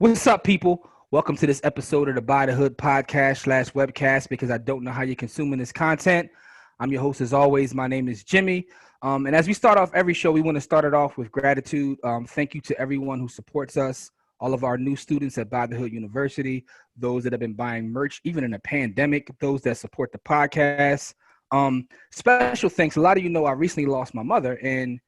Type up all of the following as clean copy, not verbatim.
What's up, people? Welcome to this episode of the By the Hood podcast / webcast because I don't know how you're consuming this content. I'm your host as always. My name is Jimmy. And as we start off every show, we want to start it off with gratitude. Thank you to everyone who supports us, all of our new students at By the Hood University, those that have been buying merch, even in a pandemic, those that support the podcast. Special thanks. A lot of you know I recently lost my mother, and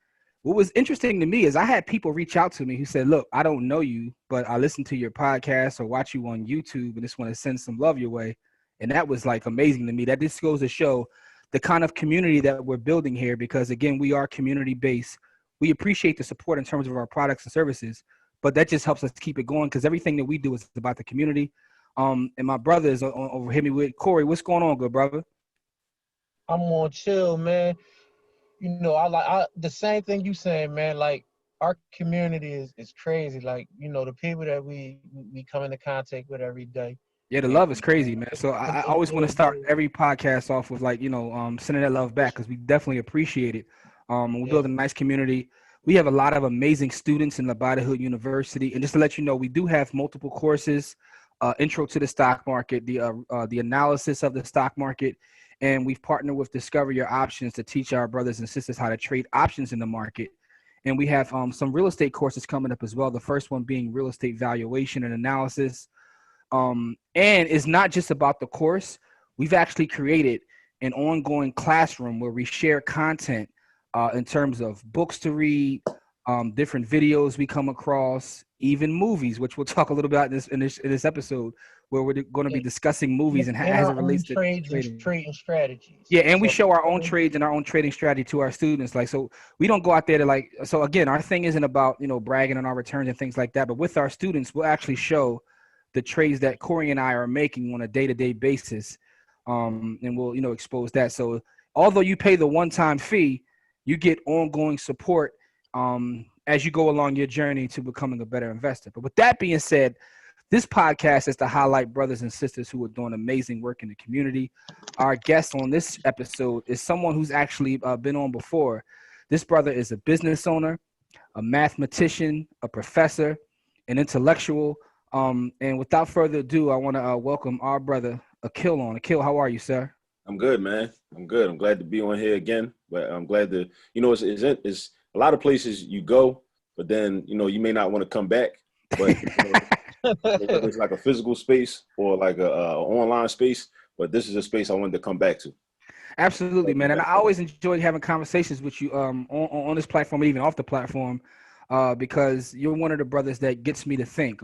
what was interesting to me is I had people reach out to me who said, look, I don't know you, but I listen to your podcast or watch you on YouTube and just want to send some love your way. And that was like amazing to me. That just goes to show the kind of community that we're building here because, again, we are community based. We appreciate the support in terms of our products and services, but that just helps us keep it going because everything that we do is about the community. And my brother is over hit me with Corey. What's going on, good brother? I'm on chill, man. I the same thing you saying, man. Like our community is crazy. Like, the people that we come into contact with every day. Yeah, the And love is crazy, man. So I always want to start every podcast off with sending that love back because we definitely appreciate it. We're building a nice community. We have a lot of amazing students in the By the Hood University, and just to let you know, we do have multiple courses: intro to the stock market, the analysis of the stock market, and we've partnered with Discover Your Options to teach our brothers and sisters how to trade options in the market. And we have some real estate courses coming up as well. The first one being real estate valuation and analysis. And it's not just about the course. We've actually created an ongoing classroom where we share content in terms of books to read, different videos we come across, even movies, which we'll talk a little about in this episode, where we're going to be discussing movies and how it relates to trading strategies. Yeah, and we show our own trades and our own trading strategy to our students. Like, so we don't go out there to so again, our thing isn't about, bragging on our returns and things like that. But with our students, we'll actually show the trades that Corey and I are making on a day-to-day basis. And we'll, expose that. So although you pay the one-time fee, you get ongoing support as you go along your journey to becoming a better investor. But with that being said, this podcast is to highlight brothers and sisters who are doing amazing work in the community. Our guest on this episode is someone who's actually been on before. This brother is a business owner, a mathematician, a professor, an intellectual. And without further ado, I want to welcome our brother Akil on. Akil, how are you, sir? I'm good, man. I'm good. I'm glad to be on here again. But I'm glad to, it's a lot of places you go, but then, you may not want to come back. But whether it's like a physical space or like a online space, but this is a space I wanted to come back to. Absolutely, man. And I always enjoy having conversations with you on this platform and even off the platform because you're one of the brothers that gets me to think.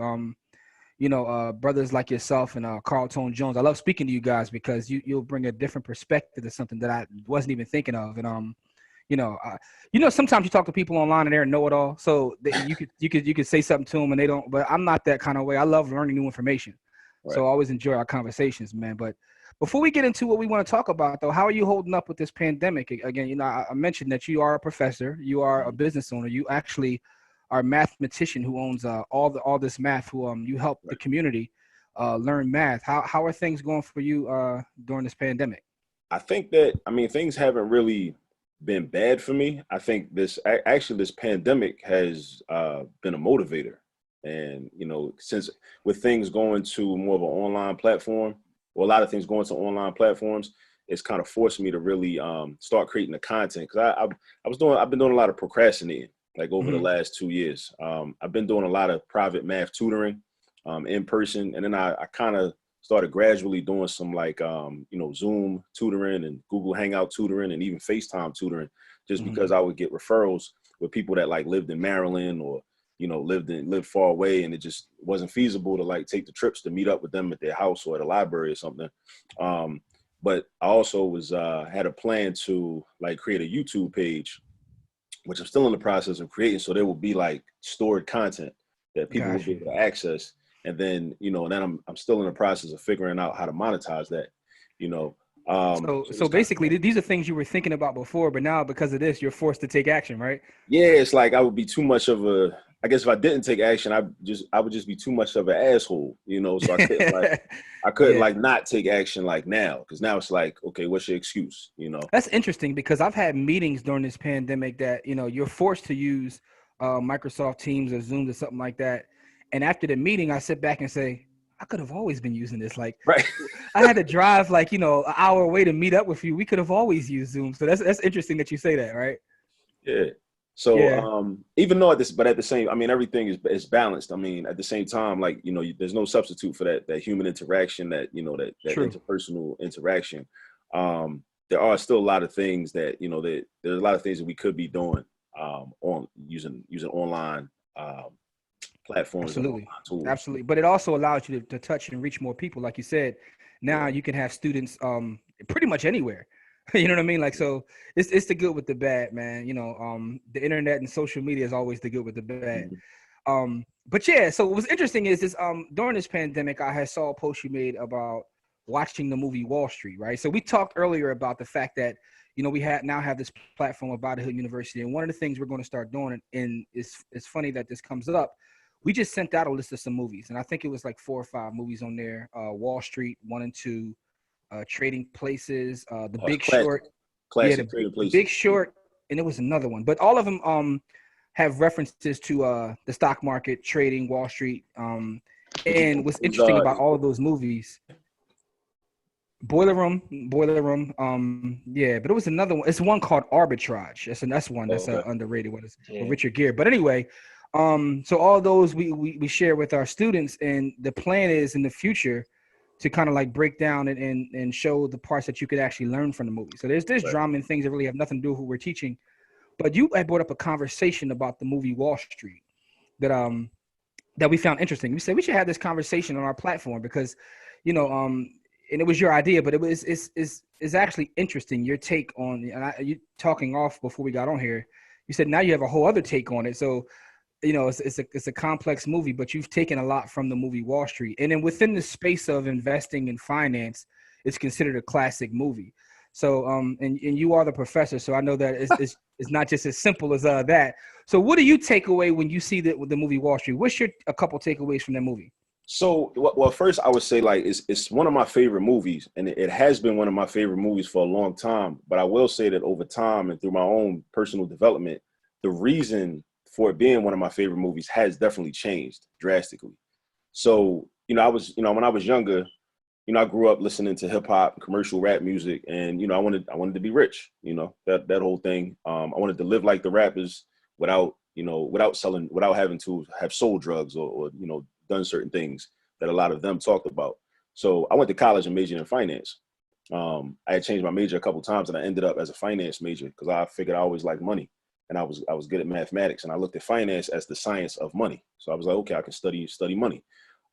Brothers like yourself and Carl Tone Jones. I love speaking to you guys because you'll bring a different perspective to something that I wasn't even thinking of. And sometimes you talk to people online and they're know-it-all, so you could say something to them and they don't. But I'm not that kind of way. I love learning new information, right. So I always enjoy our conversations, man. But before we get into what we want to talk about, though, how are you holding up with this pandemic? Again, I mentioned that you are a professor, you are a business owner, you actually are a mathematician who owns all this math. Who you help the community learn math. How are things going for you during this pandemic? I think that things haven't really been bad for me. I think this pandemic has been a motivator, and since with things going to more of an online platform, or a lot of things going to online platforms, it's kind of forced me to really start creating the content because I've been doing a lot of procrastinating like over the last 2 years. I've been doing a lot of private math tutoring in person, and then I kind of started gradually doing some Zoom tutoring and Google Hangout tutoring and even FaceTime tutoring, just because I would get referrals with people that lived in Maryland or, lived far away, and it just wasn't feasible to take the trips to meet up with them at their house or at a library or something. But I also had a plan to create a YouTube page, which I'm still in the process of creating. So there will be stored content that people will be able to access. And then, then I'm still in the process of figuring out how to monetize that, So basically, these are things you were thinking about before, but now because of this, you're forced to take action, right? Yeah, it's I would be too much of I guess if I didn't take action, I would just be too much of an asshole, So I couldn't not take action now, because now it's okay, what's your excuse, That's interesting because I've had meetings during this pandemic that you're forced to use Microsoft Teams or Zoom or something like that. And after the meeting, I sit back and say, I could have always been using this. Like, Right. I had to drive like, an hour away to meet up with you. We could have always used Zoom. So that's interesting that you say that, right? Yeah. So Yeah. even though at the same, I mean, everything is balanced. I mean, at the same time, like, there's no substitute for that human interaction, that True. interpersonal interaction. There are still a lot of things that, there's a lot of things that we could be doing on using online platforms and Absolutely. online tools. Absolutely. But it also allows you to touch and reach more people. Like you said, now Yeah. you can have students pretty much anywhere. You know what I mean? Like, so it's the good with the bad, man. The internet and social media is always the good with the bad. Mhm. But yeah, so what's interesting is this during this pandemic, I had saw a post you made about watching the movie Wall Street, right? So we talked earlier about the fact that we now have this platform of Hood University, and one of the things we're going to start doing, and it's funny that this comes up. We just sent out a list of some movies, and I think it was like 4 or 5 movies on there. Wall Street 1 and 2, Trading Places, The Big Short, Classic Trading the Places. Big Short, and it was another one. But all of them have references to the stock market, trading, Wall Street. And what's interesting about all of those movies, Boiler Room. Yeah, but it was another one. It's one called Arbitrage. That's one that's underrated one. It's with Richard Gere. But anyway, so all those we share with our students, and the plan is in the future to kind of like break down and show the parts that you could actually learn from the movie. So there's drama and things that really have nothing to do with what we're teaching. But you had brought up a conversation about the movie Wall Street that we found interesting. We said we should have this conversation on our platform because, and it was your idea, but it's actually interesting, your take on, and you talking off before we got on here, you said now you have a whole other take on it. So, it's a complex movie, but you've taken a lot from the movie Wall Street. And then within the space of investing in finance, it's considered a classic movie. So, and you are the professor, so I know that it's not just as simple as that. So what do you take away when you see the movie Wall Street? What's a couple takeaways from that movie? So, well, first I would say like it's one of my favorite movies, and it has been one of my favorite movies for a long time. But I will say that over time and through my own personal development, the reason for it being one of my favorite movies has definitely changed drastically. So, when I was younger, I grew up listening to hip hop, commercial rap music, and I wanted to be rich. That whole thing. I wanted to live like the rappers without having to have sold drugs or done certain things that a lot of them talked about. So I went to college and majored in finance. I had changed my major a couple of times, and I ended up as a finance major because I figured I always liked money, and I was good at mathematics, and I looked at finance as the science of money. So I was like, okay, I can study money.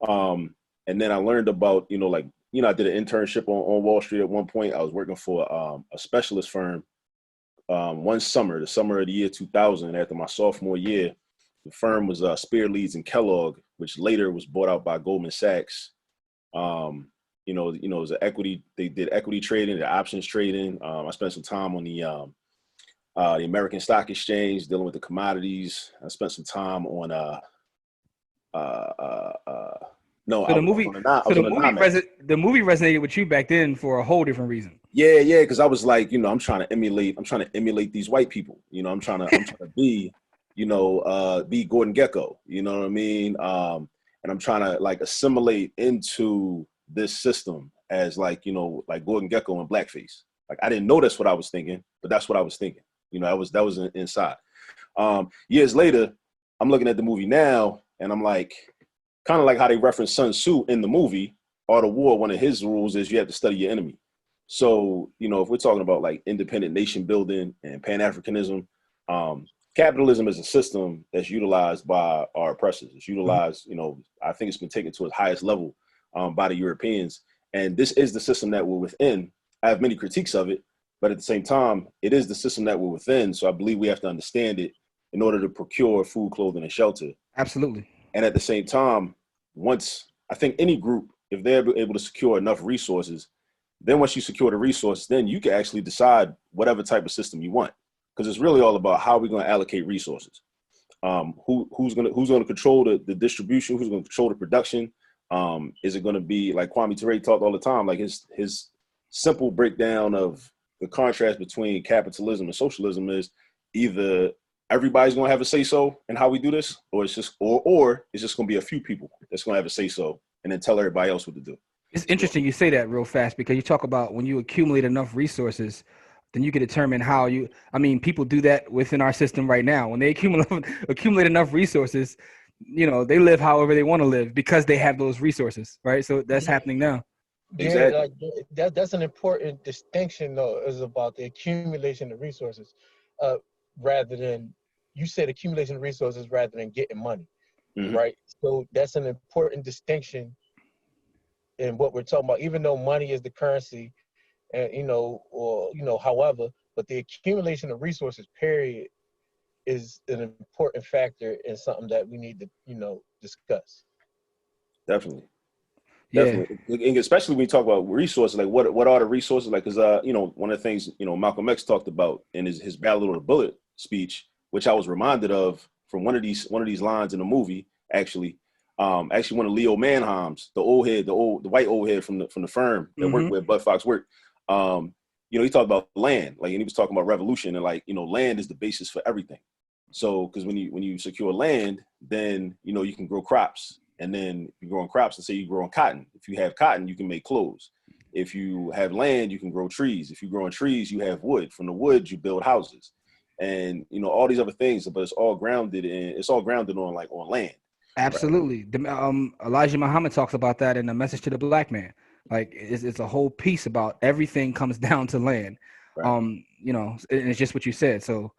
And then I learned about I did an internship on Wall Street at one point. I was working for a specialist firm one summer, the summer of the year 2000, after my sophomore year. The firm was Spear, Leeds and Kellogg, which later was bought out by Goldman Sachs. It was an equity. They did equity trading, the options trading. I spent some time on the American Stock Exchange dealing with the commodities. I spent some time on the movie resonated with you back then for a whole different reason. Yeah, because I was like, I'm trying to emulate these white people. I'm trying to be be Gordon Gekko, you know what I mean? And I'm trying to like assimilate into this system as like Gordon Gekko and blackface. Like, I didn't know that's what I was thinking, but that's what I was thinking. That was inside. Years later, I'm looking at the movie now, and I'm like, kind of like how they reference Sun Tzu in the movie Art of War. One of his rules is you have to study your enemy. So, if we're talking about like independent nation building and Pan-Africanism, capitalism is a system that's utilized by our oppressors. It's utilized, I think it's been taken to its highest level by the Europeans. And this is the system that we're within. I have many critiques of it, but at the same time, it is the system that we're within. So I believe we have to understand it in order to procure food, clothing, and shelter. Absolutely. And at the same time, once I think any group, if they're able to secure enough resources, then once you secure the resources, then you can actually decide whatever type of system you want. Because it's really all about how we're going to allocate resources. Who's going to control the distribution? Who's going to control the production? Is it going to be like Kwame Ture talked all the time? Like his simple breakdown of the contrast between capitalism and socialism is either everybody's gonna have a say so in how we do this, or it's just or it's just gonna be a few people that's gonna have a say so and then tell everybody else what to do. It's interesting you say that real fast because you talk about when you accumulate enough resources, then you can determine how you. I mean, people do that within our system right now. When they accumulate enough resources, they live however they want to live because they have those resources, right? So that's happening now. Yeah, Exactly. like that's an important distinction though, is about the accumulation of resources, uh, rather than you said accumulation of resources rather than getting money, Mm-hmm. right? So that's an important distinction in what we're talking about. Even though money is the currency, and however, but the accumulation of resources, period, is an important factor and something that we need to discuss. Definitely. Yeah. Definitely, and especially when we talk about resources, like what are the resources? Like, because one of the things Malcolm X talked about in his Battle of the Bullet speech, which I was reminded of from one of these lines in the movie. Actually, one of Leo Mannheim's, the white old head from the firm that worked where Bud Fox worked. He talked about land, like, and he was talking about revolution, and like land is the basis for everything. So, because when you secure land, then you can grow crops. And then if you're growing crops, let's say you're growing cotton. If you have cotton, you can make clothes. If you have land, you can grow trees. If you're growing trees, you have wood. From the wood, you build houses, and all these other things. But it's all grounded on land. Absolutely. Elijah Muhammad talks about that in A Message to the Black Man. Like it's a whole piece about everything comes down to land. Right. And it's just what you said. So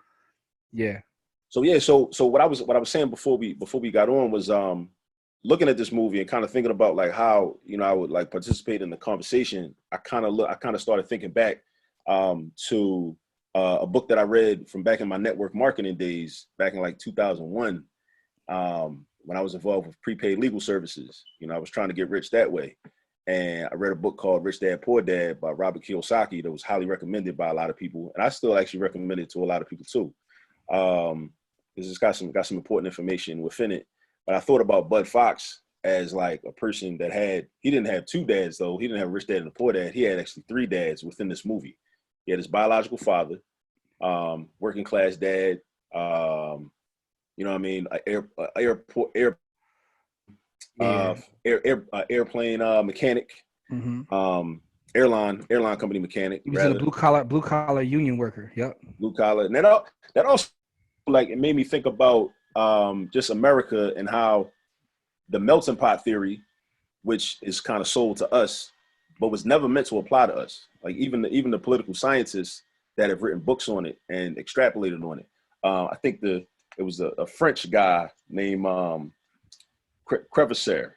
yeah. So what I was saying before we got on was looking at this movie and kind of thinking about like how I would like participate in the conversation. I kind of started thinking back to a book that I read from back in my network marketing days, back in like 2001, when I was involved with prepaid legal services. I was trying to get rich that way, and I read a book called Rich Dad Poor Dad by Robert Kiyosaki that was highly recommended by a lot of people, and I still actually recommend it to a lot of people too, because it's got some important information within it. But I thought about Bud Fox as like a person that he didn't have two dads though. He didn't have a rich dad and a poor dad. He had actually three dads within this movie. He had his biological father, working class dad, airplane mechanic, airline company mechanic. He was in a blue collar union worker. Yep. Blue collar, and that also like it made me think about just America and how the melting pot theory, which is kind of sold to us, but was never meant to apply to us. Like even the political scientists that have written books on it and extrapolated on it. I think it was a French guy named Crevicer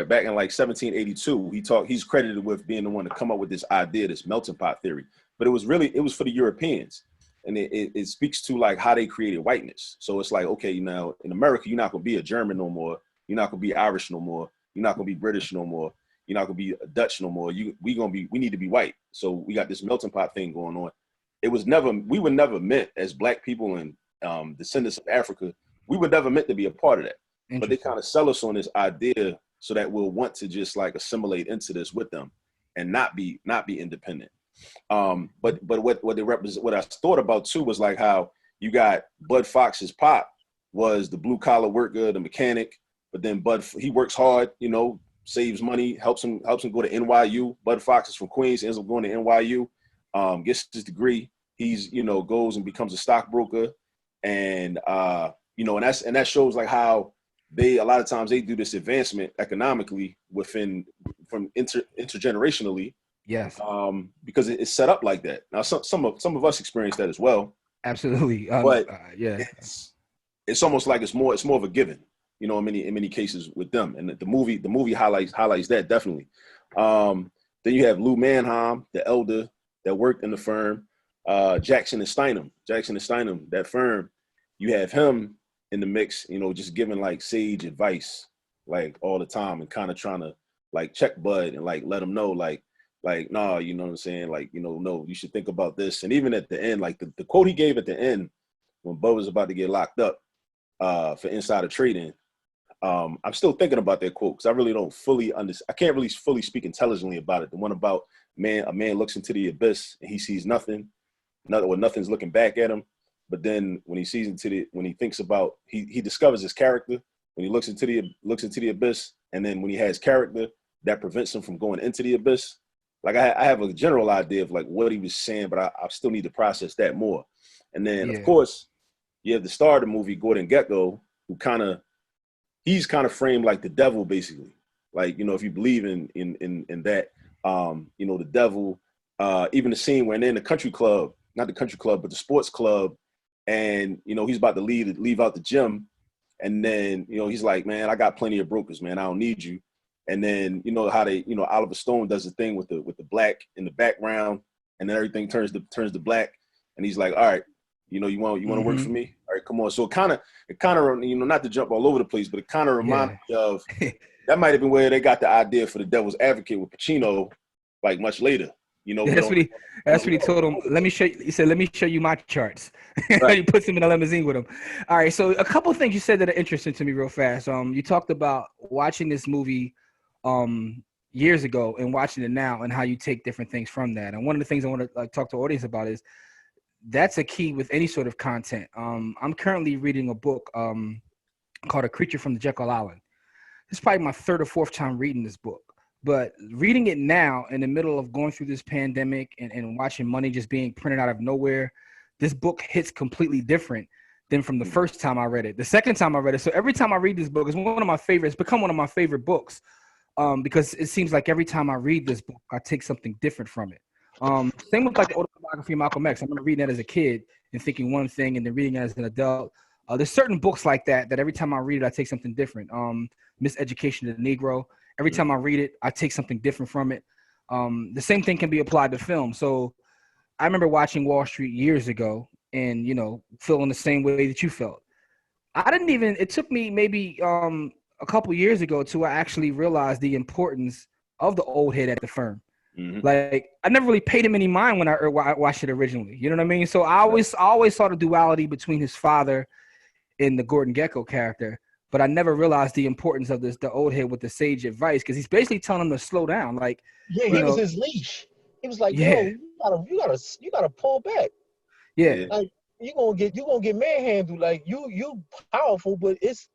back in like 1782. He's credited with being the one to come up with this idea, this melting pot theory. But it was for the Europeans. And it speaks to like how they created whiteness. So it's like, okay, now in America, you're not gonna be a German no more. You're not gonna be Irish no more. You're not gonna be British no more. You're not gonna be Dutch no more. We need to be white. So we got this melting pot thing going on. We were never meant as Black people and descendants of Africa. We were never meant to be a part of that. But they kind of sell us on this idea so that we'll want to just like assimilate into this with them and not be independent. But what they represent, what I thought about too was like how you got Bud Fox's pop was the blue collar worker, the mechanic, but then he works hard, saves money, helps him go to NYU. Bud Fox is from Queens, ends up going to NYU, gets his degree. He's goes and becomes a stockbroker, and and that shows like how a lot of times they do this advancement economically from intergenerationally. Yes. Because it's set up like that. Now, some of us experience that as well. Absolutely. But yeah, it's almost like it's more of a given, in many cases with them. And the movie highlights that definitely. Then you have Lou Mannheim, the elder that worked in the firm, Jackson and Steinem, that firm. You have him in the mix, just giving like sage advice like all the time and kind of trying to like check Bud and like let him know like, nah, you know what I'm saying? Like, no, you should think about this. And even at the end, like the quote he gave at the end when Bud was about to get locked up for insider trading, I'm still thinking about that quote because I really don't fully understand. I can't really fully speak intelligently about it. The one about a man looks into the abyss and he sees nothing's looking back at him. But then when he thinks about, he discovers his character when he looks into the abyss, and then when he has character that prevents him from going into the abyss. Like I have a general idea of like what he was saying, but I still need to process that more. And then of course you have the star of the movie, Gordon Gekko, who he's kind of framed like the devil, basically. Like, you know, if you believe in that, you know, the devil, even the scene when they're in the country club, not the country club, but the sports club, and, you know, he's about to leave out the gym. And then, you know, he's like, man, I got plenty of brokers, man. I don't need you. And then, you know, how Oliver Stone does the thing with the black in the background, and then everything turns to black. And he's like, all right, you know, you want to work for me? All right, come on. So it kind of, you know, not to jump all over the place, but it kind of reminded me of, that might have been where they got the idea for the Devil's Advocate with Pacino, like much later. You know, that's what he told him. Let me show you. He said, "Let me show you my charts." Right. He puts him in a limousine with him. All right. So a couple of things you said that are interesting to me, real fast. You talked about watching this movie years ago and watching it now, and how you take different things from that. And one of the things I want to talk to the audience about is that's a key with any sort of content. I'm currently reading a book called A Creature from the Jekyll Island. This is probably my third or fourth time reading this book. But reading it now in the middle of going through this pandemic and watching money just being printed out of nowhere, this book hits completely different than from the first time I read it. The second time I read it, so every time I read this book, it's one of my favorites, become one of my favorite books because it seems like every time I read this book, I take something different from it. Same with like the autobiography of Malcolm X. I remember reading that as a kid and thinking one thing and then reading it as an adult. There's certain books like that every time I read it, I take something different. Miseducation of the Negro. Every time I read it, I take something different from it. The same thing can be applied to film. So I remember watching Wall Street years ago and, you know, feeling the same way that you felt. It took me maybe a couple years ago to actually realize the importance of the old head at the firm. Mm-hmm. Like, I never really paid him any mind when I watched it originally. You know what I mean? So I always saw the duality between his father and the Gordon Gekko character. But I never realized the importance of the old head with the sage advice, because he's basically telling him to slow down. Like, he was his leash. He was like, yo, you gotta pull back. Yeah. Like you gonna get manhandled. Like you powerful, but it's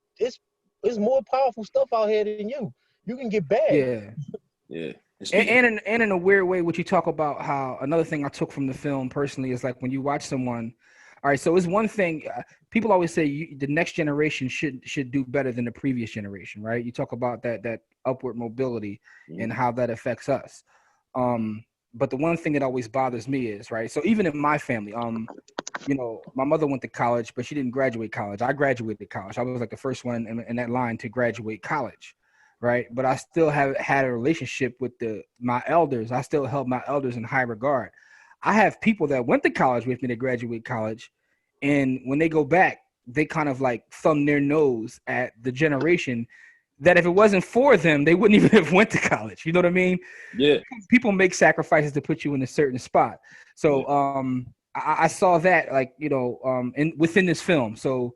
more powerful stuff out here than you. You can get bad. Yeah. Yeah. And in a weird way, what you talk about, how another thing I took from the film personally is like when you watch someone. All right, so it's one thing. People always say the next generation should do better than the previous generation, right? You talk about that upward mobility and how that affects us. But the one thing that always bothers me is, right, so even in my family, you know, my mother went to college, but she didn't graduate college. I graduated college. I was like the first one in that line to graduate college, right? But I still have had a relationship with my elders. I still held my elders in high regard. I have people that went to college with me that graduate college, and when they go back, they kind of like thumb their nose at the generation that if it wasn't for them, they wouldn't even have went to college. You know what I mean? Yeah. People make sacrifices to put you in a certain spot. So I saw that, like, you know, within this film. So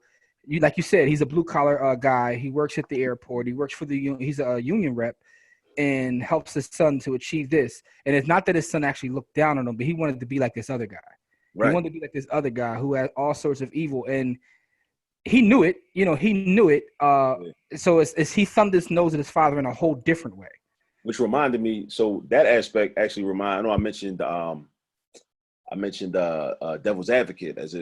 like you said, he's a blue collar guy. He works at the airport. He works for he's a union rep, and helps his son to achieve this. And it's not that his son actually looked down on him, but he wanted to be like this other guy. Right. He wanted to be like this other guy who had all sorts of evil, and he knew it. You know, he knew it. So it's he thumbed his nose at his father in a whole different way. Which reminded me, so that aspect actually I know I mentioned Devil's Advocate as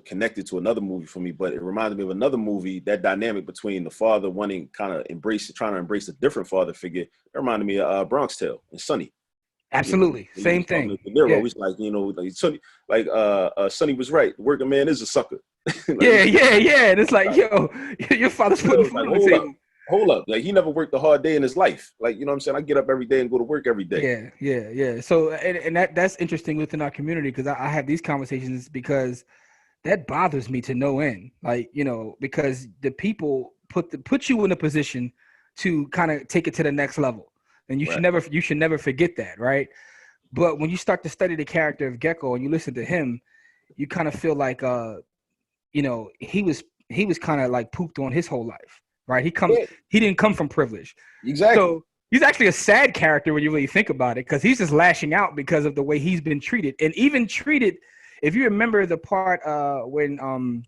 connected to another movie for me, but it reminded me of another movie, that dynamic between the father wanting trying to embrace a different father figure. It reminded me of Bronx Tale and Sonny. Absolutely. Same thing. De Niro, he's like, Sonny, Sonny was right. The working man is a sucker. Like, yeah. And it's like, yo, your father's putting food on the table. Hold up. Like, he never worked a hard day in his life. Like, you know what I'm saying? I get up every day and go to work every day. Yeah. So, and that's interesting within our community, because I have these conversations because that bothers me to no end. Like, because the people put you in a position to kind of take it to the next level. And you should never forget that, right? But when you start to study the character of Gekko and you listen to him, you kind of feel like, he was kind of like pooped on his whole life. Right, he didn't come from privilege. Exactly. So he's actually a sad character when you really think about it, because he's just lashing out because of the way he's been treated, and even treated if you remember the part when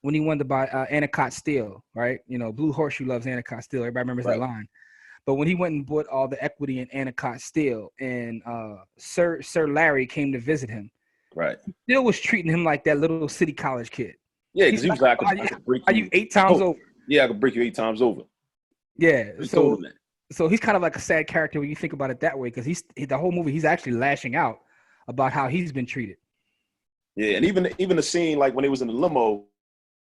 he wanted to buy Anacott Steel, right? You know, Blue Horseshoe loves Anacott Steel. Everybody remembers that line. But when he went and bought all the equity in Anacott Steel, and Sir Larry came to visit him, right, he still was treating him like that little city college kid. Yeah, because he was like, I could break you 8 times over. Yeah, I could break you 8 times over. Yeah, so he's kind of like a sad character when you think about it that way, because the whole movie he's actually lashing out about how he's been treated. Yeah, and even the scene like when he was in the limo,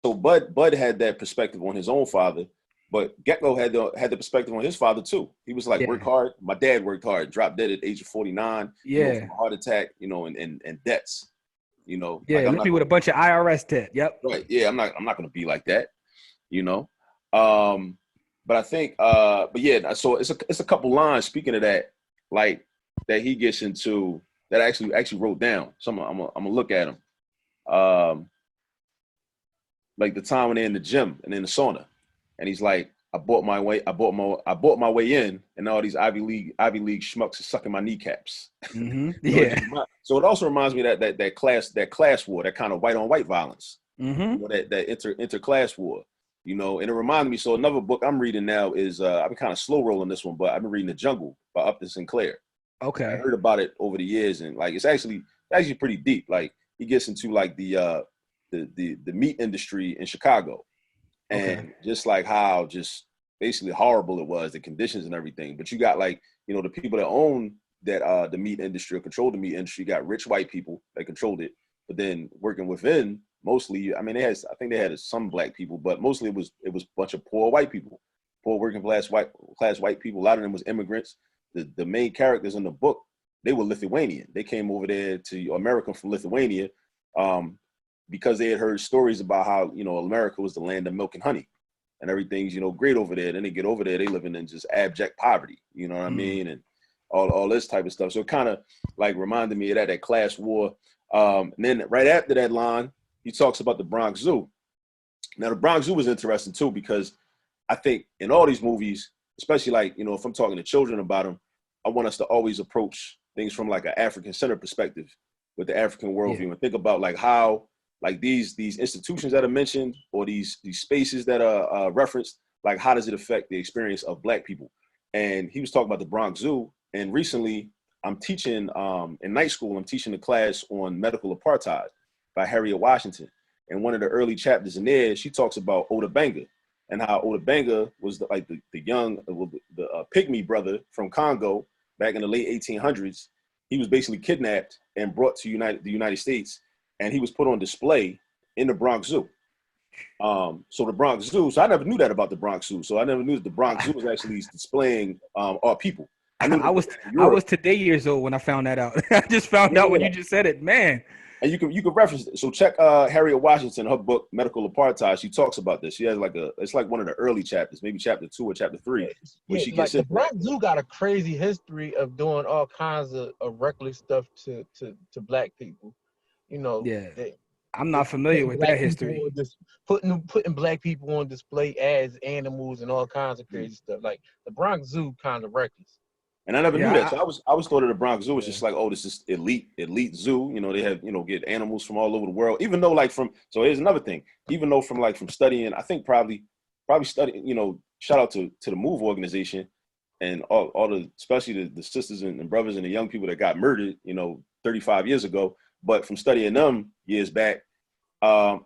so Bud had that perspective on his own father, but Gecko had the perspective on his father too. He was like, work hard. My dad worked hard, dropped dead at the age of 49. From a heart attack, and debts. Yeah, like, left me with a bunch of IRS debt. Yep. Right. Yeah, I'm not going to be like that. But I think, but yeah, so it's a couple lines. Speaking of that, like that he gets into that I actually wrote down. So I'm gonna look at them. Like the time when they're in the gym and in the sauna, and he's like, I bought my way in, and all these Ivy League schmucks are sucking my kneecaps. Mm-hmm. Yeah. So it also reminds me that class war, that kind of white on white violence. Mm-hmm. That inter-class war. And it reminded me. So another book I'm reading now is I've been kind of slow rolling this one, but I've been reading The Jungle by Upton Sinclair. Okay. I heard about it over the years, and like it's actually pretty deep. Like he gets into like the meat industry in Chicago, and just like how just basically horrible it was, the conditions and everything. But you got like the people that own that the meat industry or control the meat industry, got rich white people that controlled it, but then working within. Mostly, I mean, I think they had some black people, but mostly it was a bunch of poor white people, poor working class white people. A lot of them was immigrants. The main characters in the book, they were Lithuanian. They came over there to America from Lithuania because they had heard stories about how America was the land of milk and honey, and everything's great over there. Then they get over there, they living in just abject poverty. You know what I mean? And all this type of stuff. So it kind of like reminded me of that class war. And then right after that line, he talks about the Bronx Zoo. Now, the Bronx Zoo was interesting, too, because I think in all these movies, especially like, if I'm talking to children about them, I want us to always approach things from like an African-centered perspective with the African worldview and think about like how like these institutions that are mentioned or these spaces that are referenced, like how does it affect the experience of Black people? And he was talking about the Bronx Zoo. And recently, I'm teaching in night school, I'm teaching a class on medical apartheid by Harriet Washington. And one of the early chapters in there, she talks about Ota Benga and how Ota Benga was the young, the pygmy brother from Congo back in the late 1800s. He was basically kidnapped and brought to the United States, and he was put on display in the Bronx Zoo. So the Bronx Zoo, so I never knew that about the Bronx Zoo. So I never knew that the Bronx Zoo was actually displaying our people. I was today years old when I found that out. I just found out when you just said it, man. And you can reference it. So check Harriet Washington, her book Medical Apartheid. She talks about this. She has it's like one of the early chapters, maybe chapter 2 or chapter 3, where she gets the Bronx Zoo got a crazy history of doing all kinds of reckless stuff to Black people. I'm not familiar with that history. Mm-hmm. Putting Black people on display as animals and all kinds of crazy stuff. Like the Bronx Zoo kind of reckless. And I never knew that. So I was thought of the Bronx Zoo was just like, oh, this is elite zoo. They have, get animals from all over the world. Even though so here's another thing. Even though from studying, I think probably studying, shout out to the MOVE organization and all the, especially the sisters and brothers and the young people that got murdered, 35 years ago. But from studying them years back, I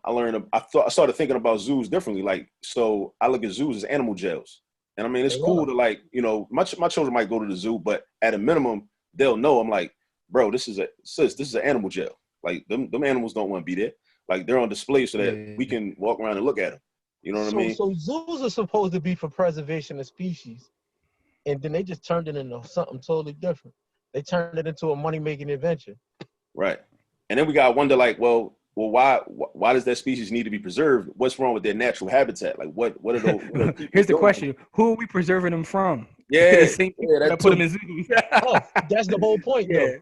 started thinking about zoos differently. Like, so I look at zoos as animal jails. And I mean, it's cool to my children might go to the zoo, but at a minimum, they'll know I'm like, bro, this is an animal jail. Like them animals don't want to be there. Like they're on display so that we can walk around and look at them. You know what I mean? So zoos are supposed to be for preservation of species. And then they just turned it into something totally different. They turned it into a money-making adventure. Right. And then we got to wonder well, why does that species need to be preserved? What's wrong with their natural habitat? Like what are those? Here's the question: who are we preserving them from? Yeah, that put them in zoos. That's the whole point, though.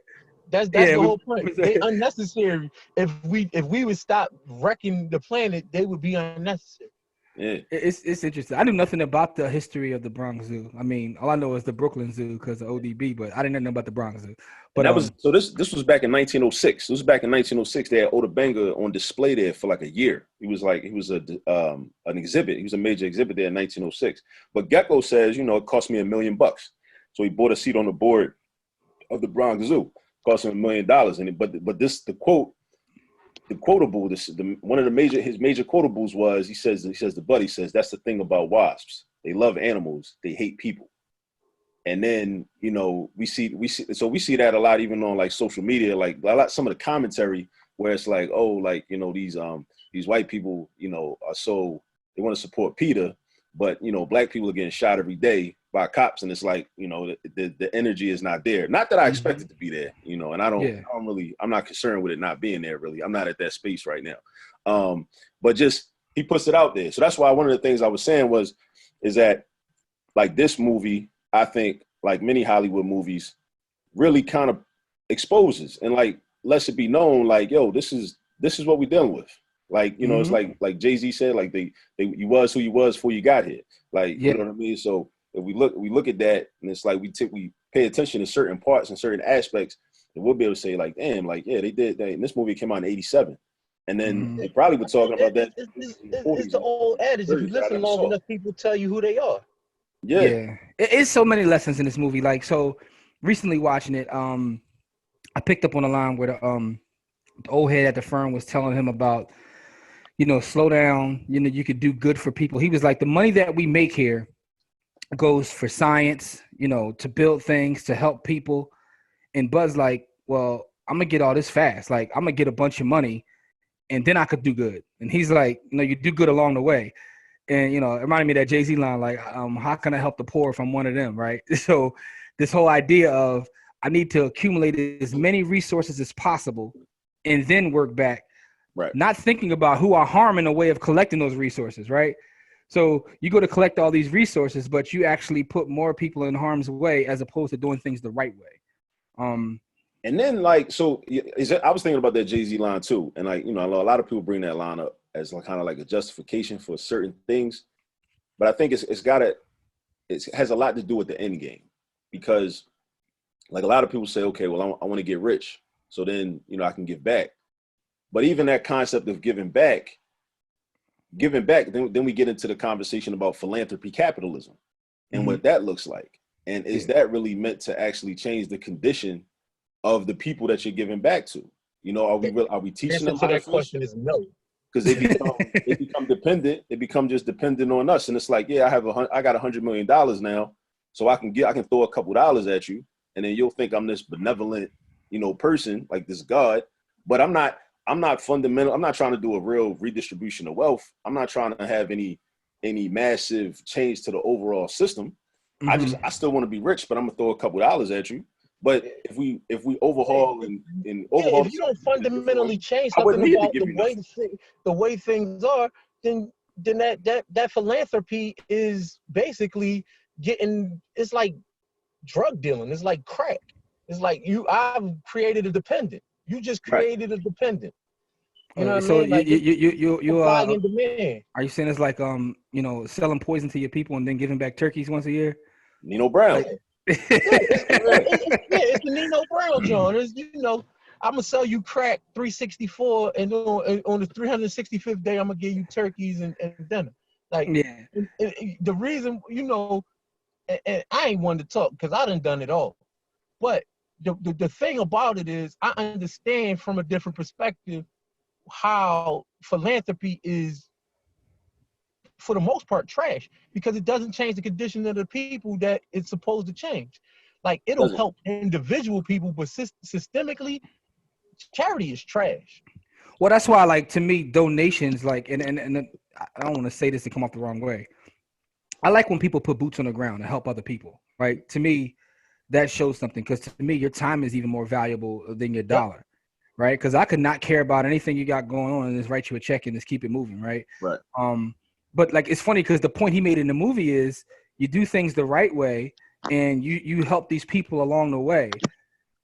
That's the whole point. They unnecessary. If we would stop wrecking the planet, they would be unnecessary. Yeah. It's interesting. I knew nothing about the history of the Bronx Zoo. I mean, all I know is the Brooklyn Zoo because of ODB, but I didn't know about the Bronx Zoo. And But that was so. This was back in 1906. This was back in 1906. They had Oda Benga on display there for like a year. He was an exhibit. He was a major exhibit there in 1906. But Gecko says, it cost me $1 million. So he bought a seat on the board of the Bronx Zoo. Cost him $1 million. And but this the quotable. One of his major quotables was he says the buddy says that's the thing about wasps. They love animals. They hate people. And then, we see that a lot, even on like social media, like some of the commentary where it's like, oh, like, these white people, are so they want to support PETA, but, black people are getting shot every day by cops. And it's like, the energy is not there. Not that I expect it to be there, and I'm not concerned with it not being there, really. I'm not at that space right now. But just, he puts it out there. So that's why one of the things I was saying is that like this movie, I think, like many Hollywood movies, really kind of exposes and like lets it be known, like, yo, this is what we're dealing with. Like, it's like Jay-Z said, like you was who you was before you got here. Like, you know what I mean? So if we look at that, and it's like we pay attention to certain parts and certain aspects, and we'll be able to say, like, damn, like, yeah, they did that. And this movie came out in 1987. And then they probably were talking about that. It's the old adage. If you listen long enough, people tell you who they are. Yeah. It is so many lessons in this movie. Like, so recently watching it, I picked up on a line where the old head at the firm was telling him about, slow down, you could do good for people. He was like, the money that we make here goes for science, to build things, to help people. And Bud's like, well, I'm gonna get all this fast. Like, I'm gonna get a bunch of money and then I could do good. And he's like, you do good along the way. And, it reminded me of that Jay-Z line, like, how can I help the poor if I'm one of them, right? So this whole idea of I need to accumulate as many resources as possible and then work back, right? Not thinking about who I harm in a way of collecting those resources, right? So you go to collect all these resources, but you actually put more people in harm's way as opposed to doing things the right way. And then, like, so I was thinking about that Jay-Z line too. And like, a lot of people bring that line up as like kind of like a justification for certain things. But I think it has a lot to do with the end game, because like a lot of people say, okay, well, I want to get rich, so then, I can give back. But even that concept of giving back, then we get into the conversation about philanthropy capitalism and what that looks like. And is that really meant to actually change the condition of the people that you're giving back to? Are we teaching them? The answer to that question is no. Because they become dependent. They become just dependent on us. And it's like, yeah, I got $100 million now, so I can throw a couple dollars at you, and then you'll think I'm this benevolent, person, like this God. But I'm not fundamental. I'm not trying to do a real redistribution of wealth. I'm not trying to have any massive change to the overall system. I still want to be rich, but I'm gonna throw a couple dollars at you. But if we overhaul and overhaul, if you don't fundamentally change something about the way things are, then that philanthropy is basically it's like drug dealing. It's like crack. It's like I've created a dependent. You just created a dependent. You know what I mean? Like you and demand. Are you saying it's like selling poison to your people and then giving back turkeys once a year? Nino Brown. Like, it's the Nino Brown, John. I'm gonna sell you crack 364, and on the 365th day, I'm gonna give you turkeys and dinner. Like, the reason, and I ain't one to talk because I done it all. But the thing about it is, I understand from a different perspective how philanthropy is, for the most part, trash, because it doesn't change the condition of the people that it's supposed to change. Like, it'll help individual people, but systemically, charity is trash. Well, that's why, like, to me, donations, like, and I don't want to say this to come off the wrong way. I like when people put boots on the ground and help other people, right? To me, that shows something, because to me, your time is even more valuable than your dollar, right? Because I could not care about anything you got going on and just write you a check and just keep it moving, right? Right. But like, it's funny because the point he made in the movie is you do things the right way and you help these people along the way.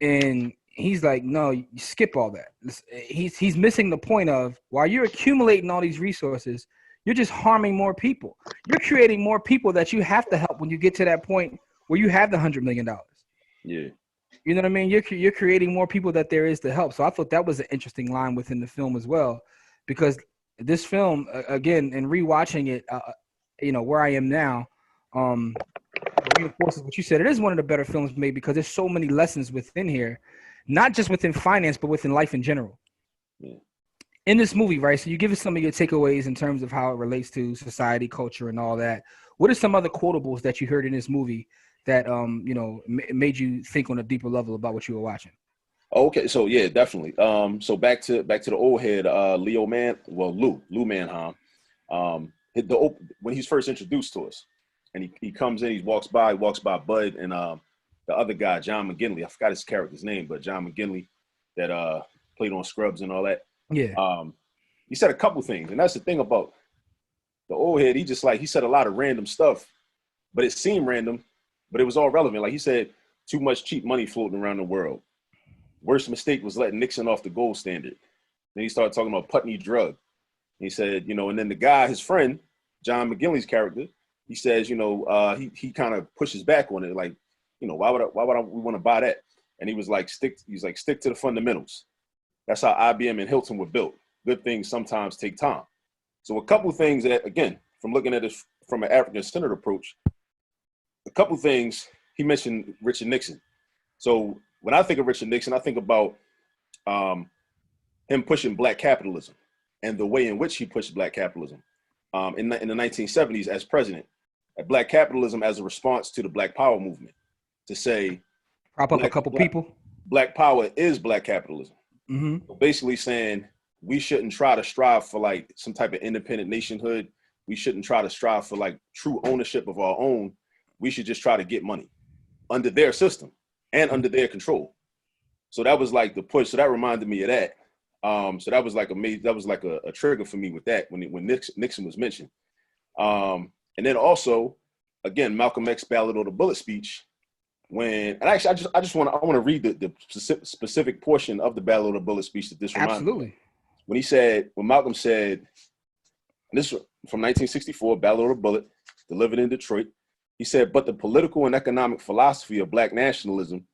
And he's like, no, you skip all that. He's missing the point of, while you're accumulating all these resources, you're just harming more people. You're creating more people that you have to help when you get to that point where you have the $100 million. Yeah. You know what I mean? You're creating more people that there is to help. So I thought that was an interesting line within the film as well, because this film, again, and rewatching it, where I am now, reinforces what you said. It is one of the better films made because there's so many lessons within here, not just within finance, but within life in general. Yeah. In this movie, right? So you give us some of your takeaways in terms of how it relates to society, culture, and all that. What are some other quotables that you heard in this movie that made you think on a deeper level about what you were watching? Okay, so yeah, definitely. So back to the old head, Lou Manheim. When he's first introduced to us, and he comes in, he walks by Bud and the other guy, John McGinley. I forgot his character's name, but John McGinley that played on Scrubs and all that. Yeah. He said a couple things, and that's the thing about the old head. He said a lot of random stuff, but it seemed random, but it was all relevant. Like he said, too much cheap money floating around the world. Worst mistake was letting Nixon off the gold standard. Then he started talking about Putney drug. And he said, and then the guy, his friend, John McGinley's character, he says, he kind of pushes back on it, like, why would we want to buy that? And he was like, stick to the fundamentals. That's how IBM and Hilton were built. Good things sometimes take time. So a couple things that, again, from looking at it from an African-centered approach, a couple things, he mentioned Richard Nixon. So when I think of Richard Nixon, I think about him pushing black capitalism and the way in which he pushed black capitalism in the 1970s as president. Black capitalism as a response to the Black Power movement, to say, prop up a couple people. Black power is black capitalism. Mm-hmm. So basically saying we shouldn't try to strive for like some type of independent nationhood. We shouldn't try to strive for like true ownership of our own. We should just try to get money under their system and under their control. So that was like the push. So that reminded me of that. So that was like a trigger for me with that when Nixon was mentioned. And then also, again, Malcolm X Ballad or the Bullet speech. I just want to read the specific portion of the Ballad or the Bullet speech that this reminded me. Absolutely. When Malcolm said, and this is from 1964, Ballad or the Bullet, delivered in Detroit. He said, but the political and economic philosophy of black nationalism,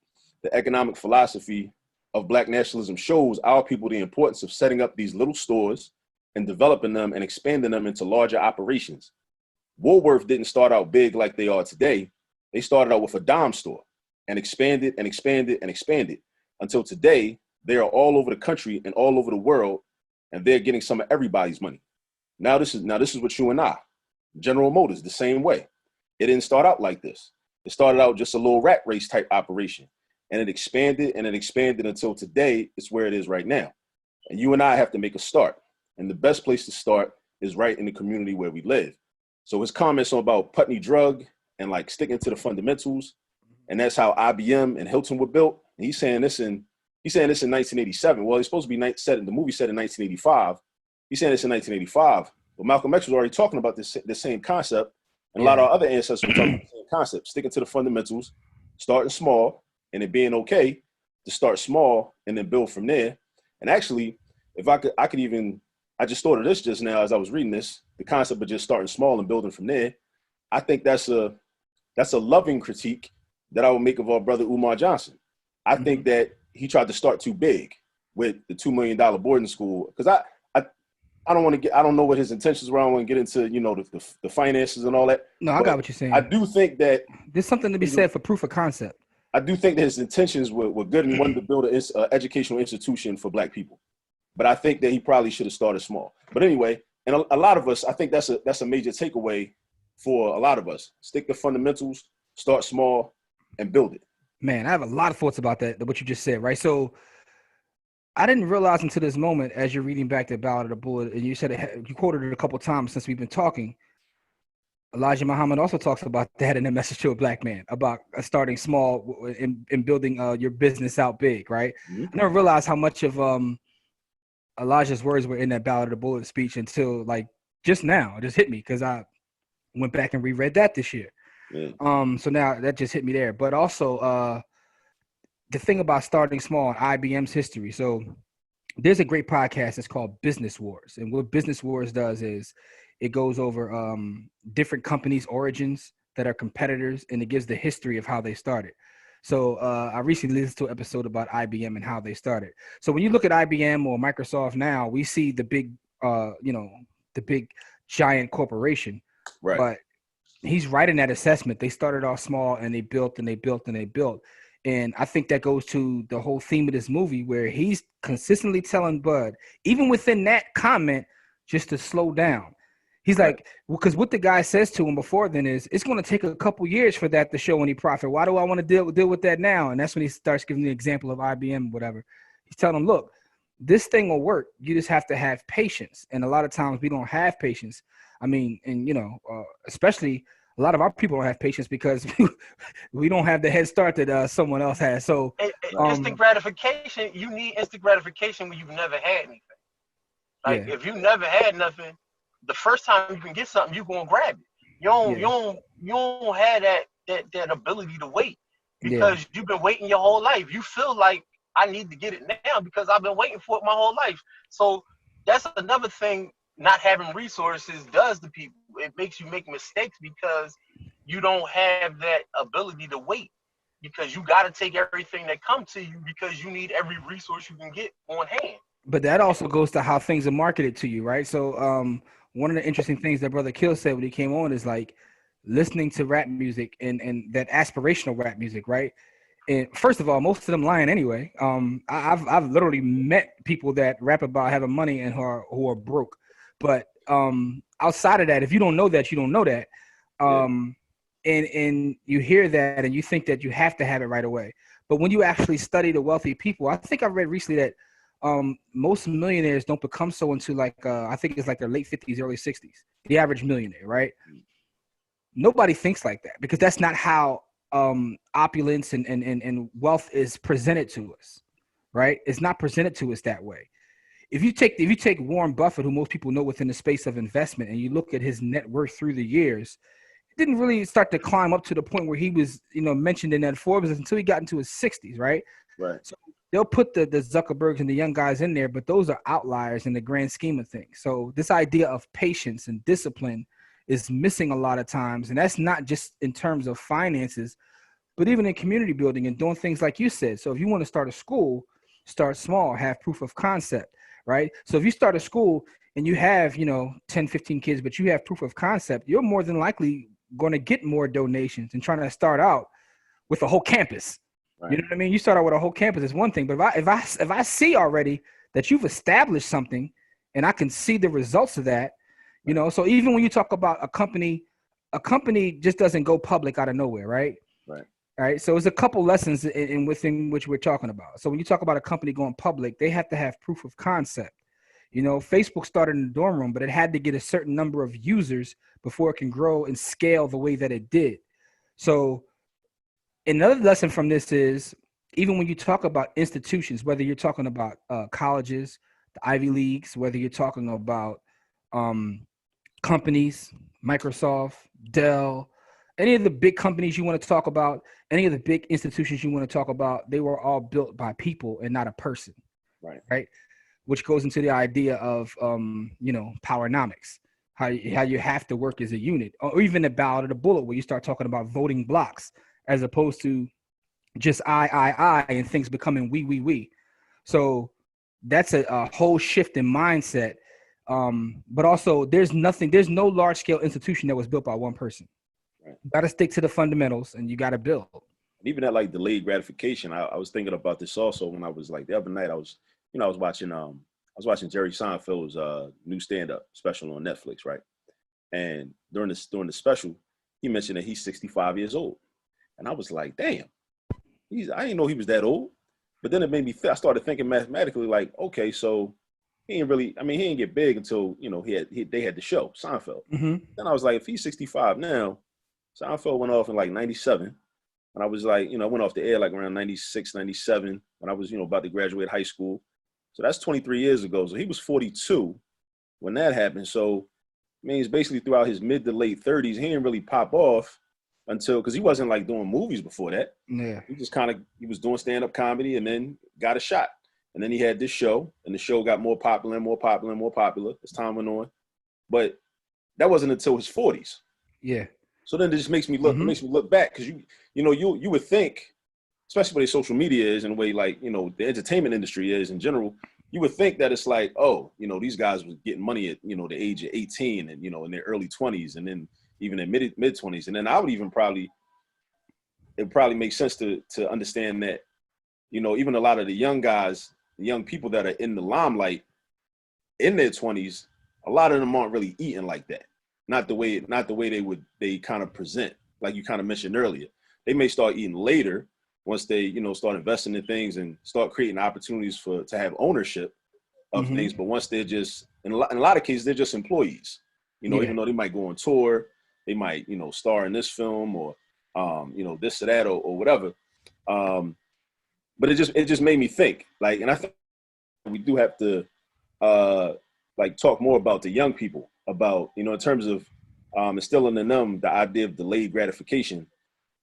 the economic philosophy of black nationalism shows our people the importance of setting up these little stores and developing them and expanding them into larger operations. Woolworth didn't start out big like they are today. They started out with a dime store and expanded and expanded and expanded until today they are all over the country and all over the world, and they're getting some of everybody's money. Now this is what you and I, General Motors, the same way. It didn't start out like this. It started out just a little rat race type operation, and it expanded until today it's where it is right now. And you and I have to make a start. And the best place to start is right in the community where we live. So his comments about Putney drug and like sticking to the fundamentals, and that's how IBM and Hilton were built. And he's saying this in 1987. Well, it's supposed to be the movie set in 1985. He's saying this in 1985. But Malcolm X was already talking about the same concept, and a lot of our other ancestors were talking about the same concept, sticking to the fundamentals, starting small, and it being okay to start small and then build from there. And actually, if I just thought of this just now as I was reading this, the concept of just starting small and building from there. I think that's a loving critique that I would make of our brother Umar Johnson. I think that he tried to start too big with the $2 million boarding school, because I don't know what his intentions were. I don't want to get into the finances and all that. No, I got what you're saying. I do think that there's something to be said for proof of concept. I do think that his intentions were good and wanted to build an educational institution for black people. But I think that he probably should have started small. But anyway, and a lot of us, I think that's a major takeaway for a lot of us. Stick to fundamentals, start small, and build it. Man, I have a lot of thoughts about that, what you just said, right? So I didn't realize until this moment, as you're reading back the Ballad of the Bullet, and you said you quoted it a couple of times since we've been talking. Elijah Muhammad also talks about that in A Message to a Black Man, about starting small and building your business out big, right? Mm-hmm. I never realized how much of Elijah's words were in that Ballad of the Bullet speech until like just now. It just hit me because I went back and reread that this year. Yeah. So now that just hit me there. But also the thing about starting small in IBM's history. So there's a great podcast. It's called Business Wars. And what Business Wars does is It goes over different companies' origins that are competitors, and it gives the history of how they started. So I recently listened to an episode about IBM and how they started. So when you look at IBM or Microsoft now, we see the big, the big giant corporation. Right. But he's right in that assessment. They started off small and they built and they built and they built. And I think that goes to the whole theme of this movie, where he's consistently telling Bud, even within that comment, just to slow down. He's Right. like, because what the guy says to him before then is, it's going to take a couple years for that to show any profit. Why do I want to deal with that now? And that's when he starts giving the example of IBM, whatever. He's telling him, look, this thing will work. You just have to have patience. And a lot of times we don't have patience. I mean, and especially a lot of our people don't have patience because we don't have the head start that someone else has. So instant gratification, you need instant gratification when you've never had anything. Like, yeah. if you never had nothing, the first time you can get something, you're gonna grab it. You don't have that ability to wait, because you've been waiting your whole life. You feel like, I need to get it now because I've been waiting for it my whole life. So that's another thing not having resources does to people. It makes you make mistakes because you don't have that ability to wait, because you got to take everything that comes to you because you need every resource you can get on hand. But that also goes to how things are marketed to you, right? So one of the interesting things that Brother Kill said when he came on is like listening to rap music and that aspirational rap music, right? And first of all, most of them lying anyway. I've literally met people that rap about having money and who are broke. But outside of that, if you don't know that, you don't know that. And you hear that and you think that you have to have it right away. But when you actually study the wealthy people, I think I read recently that most millionaires don't become so until I think it's like their late 50s, early 60s. The average millionaire, right? Nobody thinks like that because that's not how opulence and wealth is presented to us, right? It's not presented to us that way. If you take Warren Buffett, who most people know within the space of investment, and you look at his net worth through the years, it didn't really start to climb up to the point where he was, mentioned in that Forbes until he got into his 60s, right? Right. So they'll put the Zuckerbergs and the young guys in there, but those are outliers in the grand scheme of things. So this idea of patience and discipline is missing a lot of times, and that's not just in terms of finances, but even in community building and doing things like you said. So if you want to start a school, start small, have proof of concept, right? So if you start a school and you have, 10, 15 kids, but you have proof of concept, you're more than likely going to get more donations than trying to start out with a whole campus. Right. You know what I mean? You start out with a whole campus is one thing, but if I see already that you've established something and I can see the results of that, so even when you talk about a company just doesn't go public out of nowhere, right? Right. All right. So it's a couple lessons within which we're talking about. So when you talk about a company going public, they have to have proof of concept. Facebook started in the dorm room, but it had to get a certain number of users before it can grow and scale the way that it did. So another lesson from this is, even when you talk about institutions, whether you're talking about colleges, the Ivy Leagues, whether you're talking about companies, Microsoft, Dell, any of the big companies you want to talk about, any of the big institutions you want to talk about, they were all built by people and not a person. Right. Which goes into the idea of, powernomics, how you have to work as a unit, or even the ballot of the bullet, where you start talking about voting blocks as opposed to just I, and things becoming we. So that's a whole shift in mindset. But also there's no large scale institution that was built by one person. Right. You got to stick to the fundamentals and you got to build. Even that delayed gratification. I was thinking about this also when I was the other night, I was watching Jerry Seinfeld's new stand-up special on Netflix, right? And during the special, he mentioned that he's 65 years old. And I was like, damn, I didn't know he was that old. But then it made me I started thinking mathematically, okay, so he didn't get big until, they had the show, Seinfeld. Mm-hmm. Then I was like, if he's 65 now, Seinfeld went off in 97. And I was went off the air around 96, 97, when I was, about to graduate high school. So that's 23 years ago. So he was 42 when that happened. So it means basically throughout his mid to late 30s, he didn't really pop off until, because he wasn't doing movies before that. Yeah. He just he was doing stand-up comedy and then got a shot. And then he had this show, and the show got more popular as time went on. But that wasn't until his 40s. Yeah. So then it just makes me look. It makes me look back because you would think, especially the way social media is and the way like the entertainment industry is in general, you would think that it's like, oh, these guys were getting money at the age of 18 and in their early 20s and then even in mid 20s, and then I would even it probably makes sense to understand that even a lot of the young guys, the young people that are in the limelight in their 20s, a lot of them aren't really eating like that. Not the way they kind of present, like you kind of mentioned earlier. They may start eating later once they, start investing in things and start creating opportunities to have ownership of things. But once they're just, in a lot of cases, they're just employees, even though they might go on tour, they might, star in this film or, this or that or whatever. But it just made me think, like, and I think we do have to, like talk more about the young people about, in terms of instilling in them the idea of delayed gratification.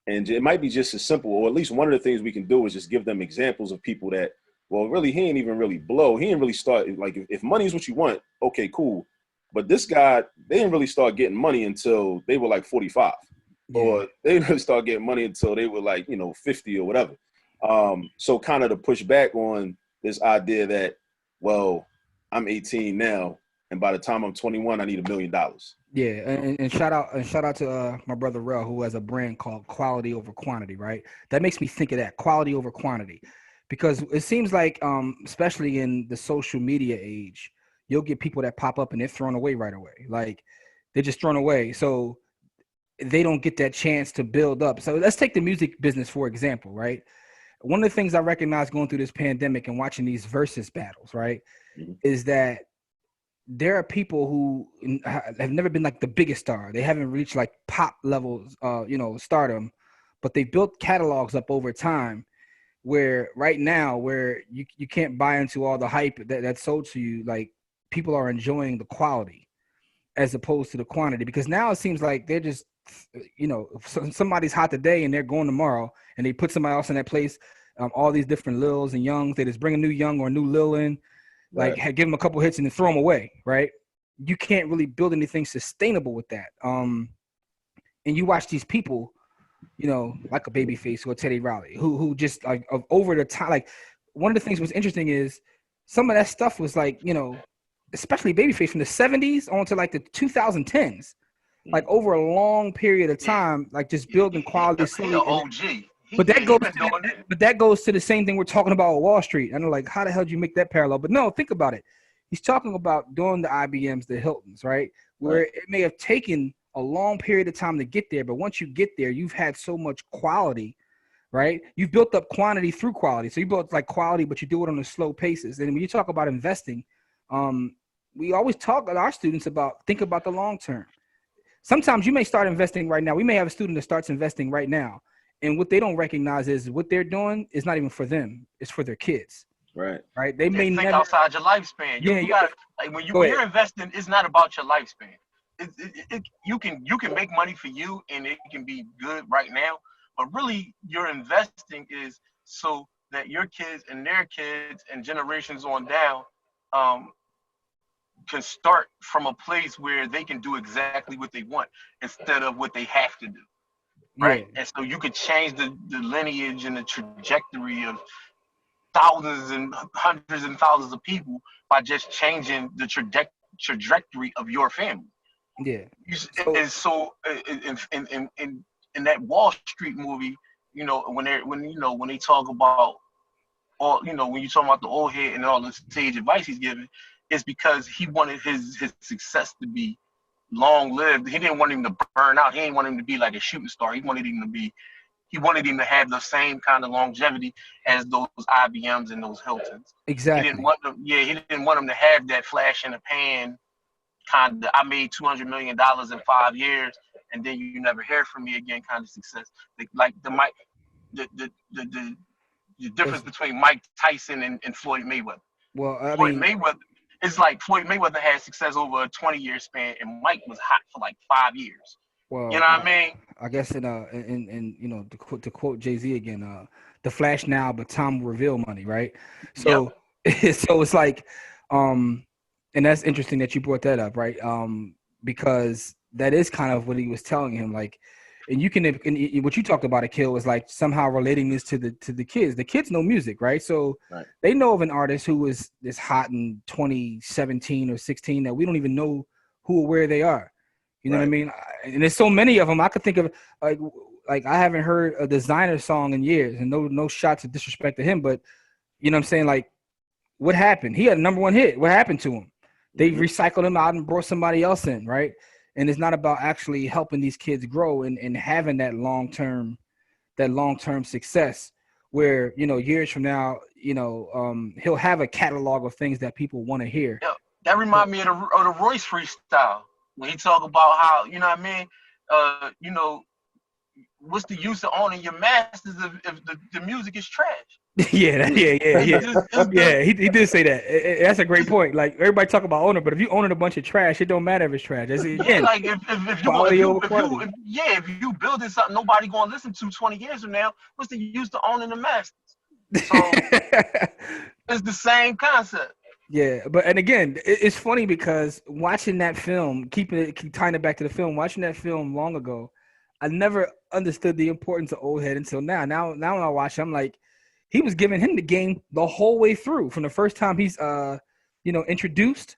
And it might be just as simple, or at least one of the things we can do is just give them examples of people that, well, really, he ain't even really blow. He didn't really start, like, if money is what you want, okay, cool. But this guy, they didn't really start getting money until they were like 45. Yeah. Or they didn't really start getting money until they were like, 50 or whatever. So kind of to push back on this idea that, well, I'm 18 now, and by the time I'm 21, I need $1 million. Yeah, and shout out to my brother Rel, who has a brand called Quality Over Quantity, right? That makes me think of that, quality over quantity, because it seems like, especially in the social media age, you'll get people that pop up and they're thrown away right away. Like they're just thrown away, so they don't get that chance to build up. So let's take the music business for example, right? One of the things I recognize going through this pandemic and watching these versus battles, right, is that there are people who have never been like the biggest star. They haven't reached like pop levels, stardom, but they built catalogs up over time where right now, where you can't buy into all the hype that's sold to you. Like people are enjoying the quality as opposed to the quantity, because now it seems like they're just, somebody's hot today and they're going tomorrow and they put somebody else in that place. All these different Lils and Youngs, they just bring a new Young or a new Lil in. Like, right. Give them a couple hits and then throw them away, right? You can't really build anything sustainable with that. And you watch these people, like a Babyface or a Teddy Riley, who just like over the time. Like, one of the things was interesting is some of that stuff was like, especially Babyface from the 70s on to like the 2010s, like over a long period of time, like just building quality. He OG. But that goes to the same thing we're talking about with Wall Street. I know, like, how the hell did you make that parallel? But no, think about it. He's talking about doing the IBMs, the Hiltons, right? Where it may have taken a long period of time to get there, but once you get there, you've had so much quality, right? You've built up quantity through quality. So you built like quality, but you do it on the slow paces. And when you talk about investing, we always talk to our students about think about the long term. Sometimes you may start investing right now. We may have a student that starts investing right now. And what they don't recognize is what they're doing is not even for them. It's for their kids. Right. Right. They may think never outside your lifespan. You got like when you're investing, it's not about your lifespan. You can make money for you and it can be good right now, but really your investing is so that your kids and their kids and generations on down can start from a place where they can do exactly what they want instead of what they have to do. Right. Yeah. And so you could change the lineage and the trajectory of thousands and hundreds and thousands of people by just changing the trajectory of your family. Yeah. And so in that Wall Street movie, when they talk about all, when you talk about the old head and all the sage advice he's giving, it's because he wanted his success to be long-lived. He didn't want him to burn out. He didn't want him to be like a shooting star. He wanted him to have the same kind of longevity as those IBMs and those Hiltons. Exactly. He didn't want him to have that flash in the pan kind of, I made $200 million in 5 years and then you never hear from me again kind of success. Like the difference between Mike Tyson and Floyd Mayweather. Well, Floyd Mayweather, it's like Floyd Mayweather had success over a 20-year span, and Mike was hot for like 5 years. Well, you know what I mean? I guess to quote Jay-Z again, the flash now, but time will reveal money, right? So, so it's like, and that's interesting that you brought that up, right? because that is kind of what he was telling him. Like, and you can, and what you talked about, Akil, was like somehow relating this to the kids. The kids know music, right? So they know of an artist who was this hot in 2017 or 16 that we don't even know who or where they are. You know what I mean? And there's so many of them. I could think of like I haven't heard a Designer song in years, and no shots of disrespect to him, but you know what I'm saying? Like, what happened? He had a #1 hit. What happened to him? They recycled him out and brought somebody else in, right? And it's not about actually helping these kids grow and having that long-term success where, you know, years from now, you know, he'll have a catalog of things that people want to hear. Yeah, that remind me of the Royce freestyle when he talk about how, you know what I mean? You know, what's the use of owning your masters if the music is trash? Yeah. He did say that. That's a great point. Like, everybody talk about owner, but if you own a bunch of trash, it don't matter if it's trash. Again, like if you building something nobody gonna listen to 20 years from now, what's the use to owning the masters? So it's the same concept. Yeah, and again, it's funny because watching that film, keep tying it back to the film, watching that film long ago, I never understood the importance of Old Head until now. Now when I watch it, I'm like, he was giving him the game the whole way through, from the first time he's introduced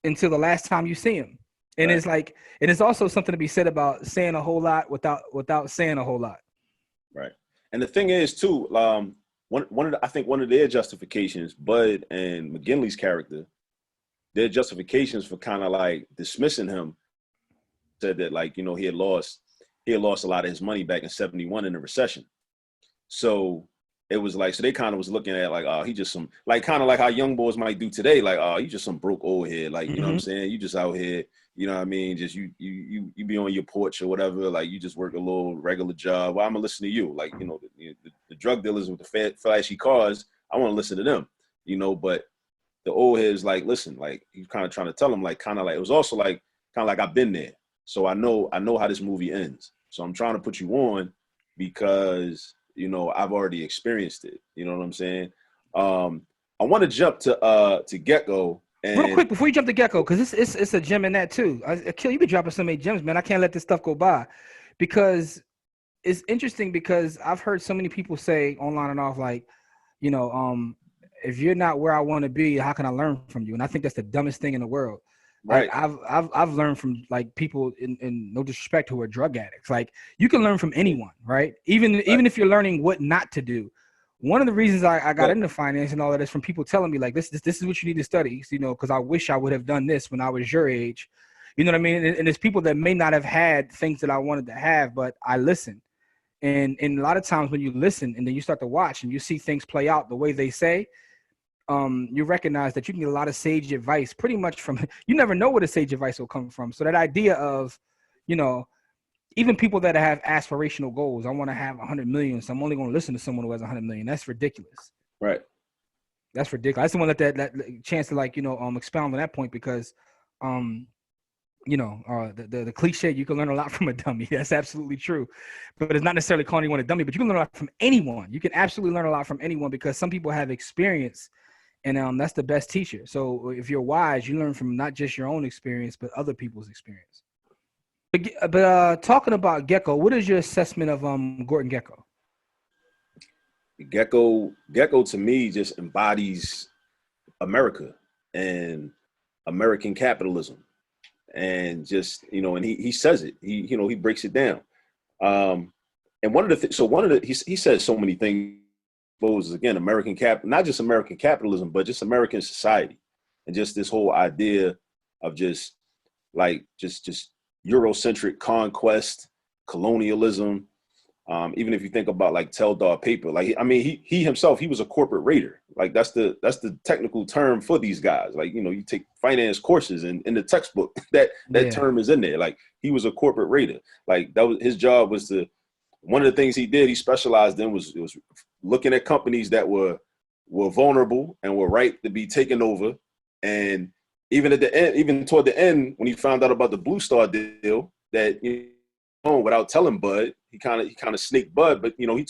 until the last time you see him. And it's like, and it's also something to be said about saying a whole lot without saying a whole lot. Right. And the thing is too, I think one of their justifications, Bud and McGinley's character, their justifications for kind of like dismissing him, said that, like, you know, he had lost a lot of his money back in '71 in the recession. So it was like, so they kind of was looking at like, oh, he just some, like, kind of like how young boys might do today, like, oh, you just some broke old head, like, you know what I'm saying? You just out here, you know what I mean? Just you be on your porch or whatever, like, you just work a little regular job. Well, I'm gonna listen to you, like, you know, the drug dealers with the flashy cars, I want to listen to them, you know. But the old head is like, listen, like, he's kind of trying to tell him, like, kind of like, it was also like, kind of like, I've been there, so I know how this movie ends. So I'm trying to put you on because, you know, I've already experienced it. You know what I'm saying? I want to jump to Gecko. And real quick before you jump to Gecko, because it's a gem in that too. Akil, you be dropping so many gems, man. I can't let this stuff go by, because it's interesting, because I've heard so many people say online and off, like, you know, if you're not where I want to be, how can I learn from you? And I think that's the dumbest thing in the world. Like, I've learned from, like, people in no disrespect who are drug addicts. Like, you can learn from anyone, right? Even if you're learning what not to do. One of the reasons I got into finance and all of this, from people telling me, like, this is what you need to study, you know, because I wish I would have done this when I was your age. You know what I mean? And it's people that may not have had things that I wanted to have, but I listened. And a lot of times when you listen and then you start to watch and you see things play out the way they say, you recognize that you can get a lot of sage advice pretty much from, you never know where the sage advice will come from. So that idea of, you know, even people that have aspirational goals, I want to have 100 million, so I'm only going to listen to someone who has 100 million. That's ridiculous. Right. That's ridiculous. I just want to let that chance to, like, you know, expound on that point, because, you know, the cliche, you can learn a lot from a dummy. That's absolutely true. But it's not necessarily calling anyone a dummy, but you can learn a lot from anyone. You can absolutely learn a lot from anyone, because some people have experience. And that's the best teacher. So if you're wise, you learn from not just your own experience, but other people's experience. But talking about Gecko, what is your assessment of Gordon Gekko? Gecko to me just embodies America and American capitalism, and just, you know, and he says it. He breaks it down. And he says so many things. Again, not just American capitalism, but just American society, and just this whole idea of just Eurocentric conquest, colonialism. Even if you think about, like, Teldar Paper, like, I mean, he himself, he was a corporate raider. Like, that's the technical term for these guys. Like, you know, you take finance courses and in the textbook, that term is in there. Like, he was a corporate raider. Like, that was his job. One of the things he did, he specialized in was looking at companies that were vulnerable and were ripe to be taken over. And even at the end, even toward the end, when he found out about the Blue Star deal, that, you know, without telling Bud, he kind of snaked Bud, but, you know, he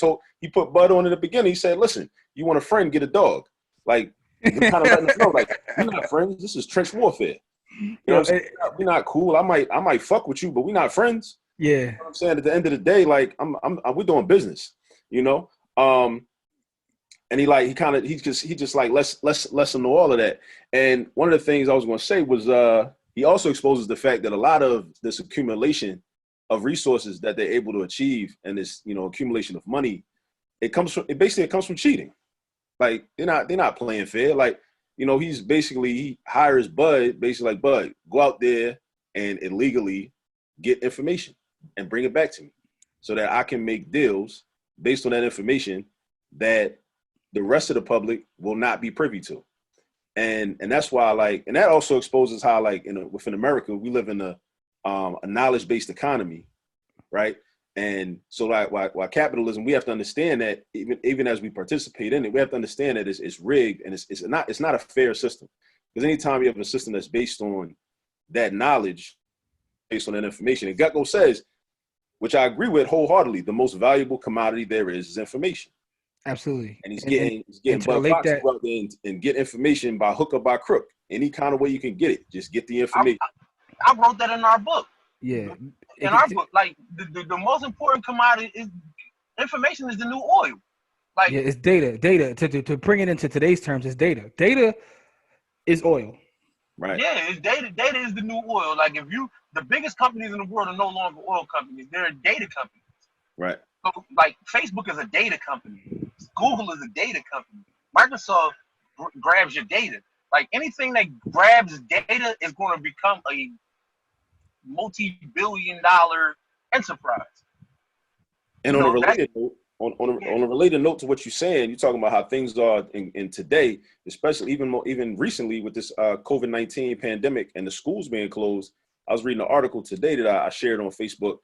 put Bud on in the beginning. He said, listen, you want a friend, get a dog. Like, kind of letting him know, like, we're not friends. This is trench warfare. You know what I'm saying? We're not cool. I might fuck with you, but we're not friends. Yeah. You know what I'm saying? At the end of the day, like we're doing business, you know? And he just like let's lessen all of that. And one of the things I was going to say was he also exposes the fact that a lot of this accumulation of resources that they're able to achieve and this, you know, accumulation of money, it comes from cheating. Like they're not playing fair. Like, you know, he hires Bud, basically like, Bud, go out there and illegally get information and bring it back to me so that I can make deals based on that information that the rest of the public will not be privy to. And that's why, like, and that also exposes how, like, within America, we live in a knowledge-based economy, right? And so, like, why capitalism, we have to understand that even as we participate in it, we have to understand that it's rigged and it's not a fair system. Because anytime you have a system that's based on that knowledge, based on that information, and Gecko says, which I agree with wholeheartedly, the most valuable commodity there is information. Absolutely. And he's getting Bud Fox to go out there and get information by hook or by crook. Any kind of way you can get it, just get the information. I wrote that in our book. Yeah. In our book, like the most important commodity is information is the new oil. Like, yeah, it's data. Data to bring it into today's terms is data. Data is oil. Right. Yeah, it's data. Data is the new oil. Like the biggest companies in the world are no longer oil companies. They're data companies. Right. So, like, Facebook is a data company. Google is a data company. Microsoft grabs your data. Like, anything that grabs data is going to become a multi-billion-dollar enterprise. And on a related note to what you're saying, you're talking about how things are in today, especially even recently with this COVID-19 pandemic and the schools being closed. I was reading an article today that I shared on Facebook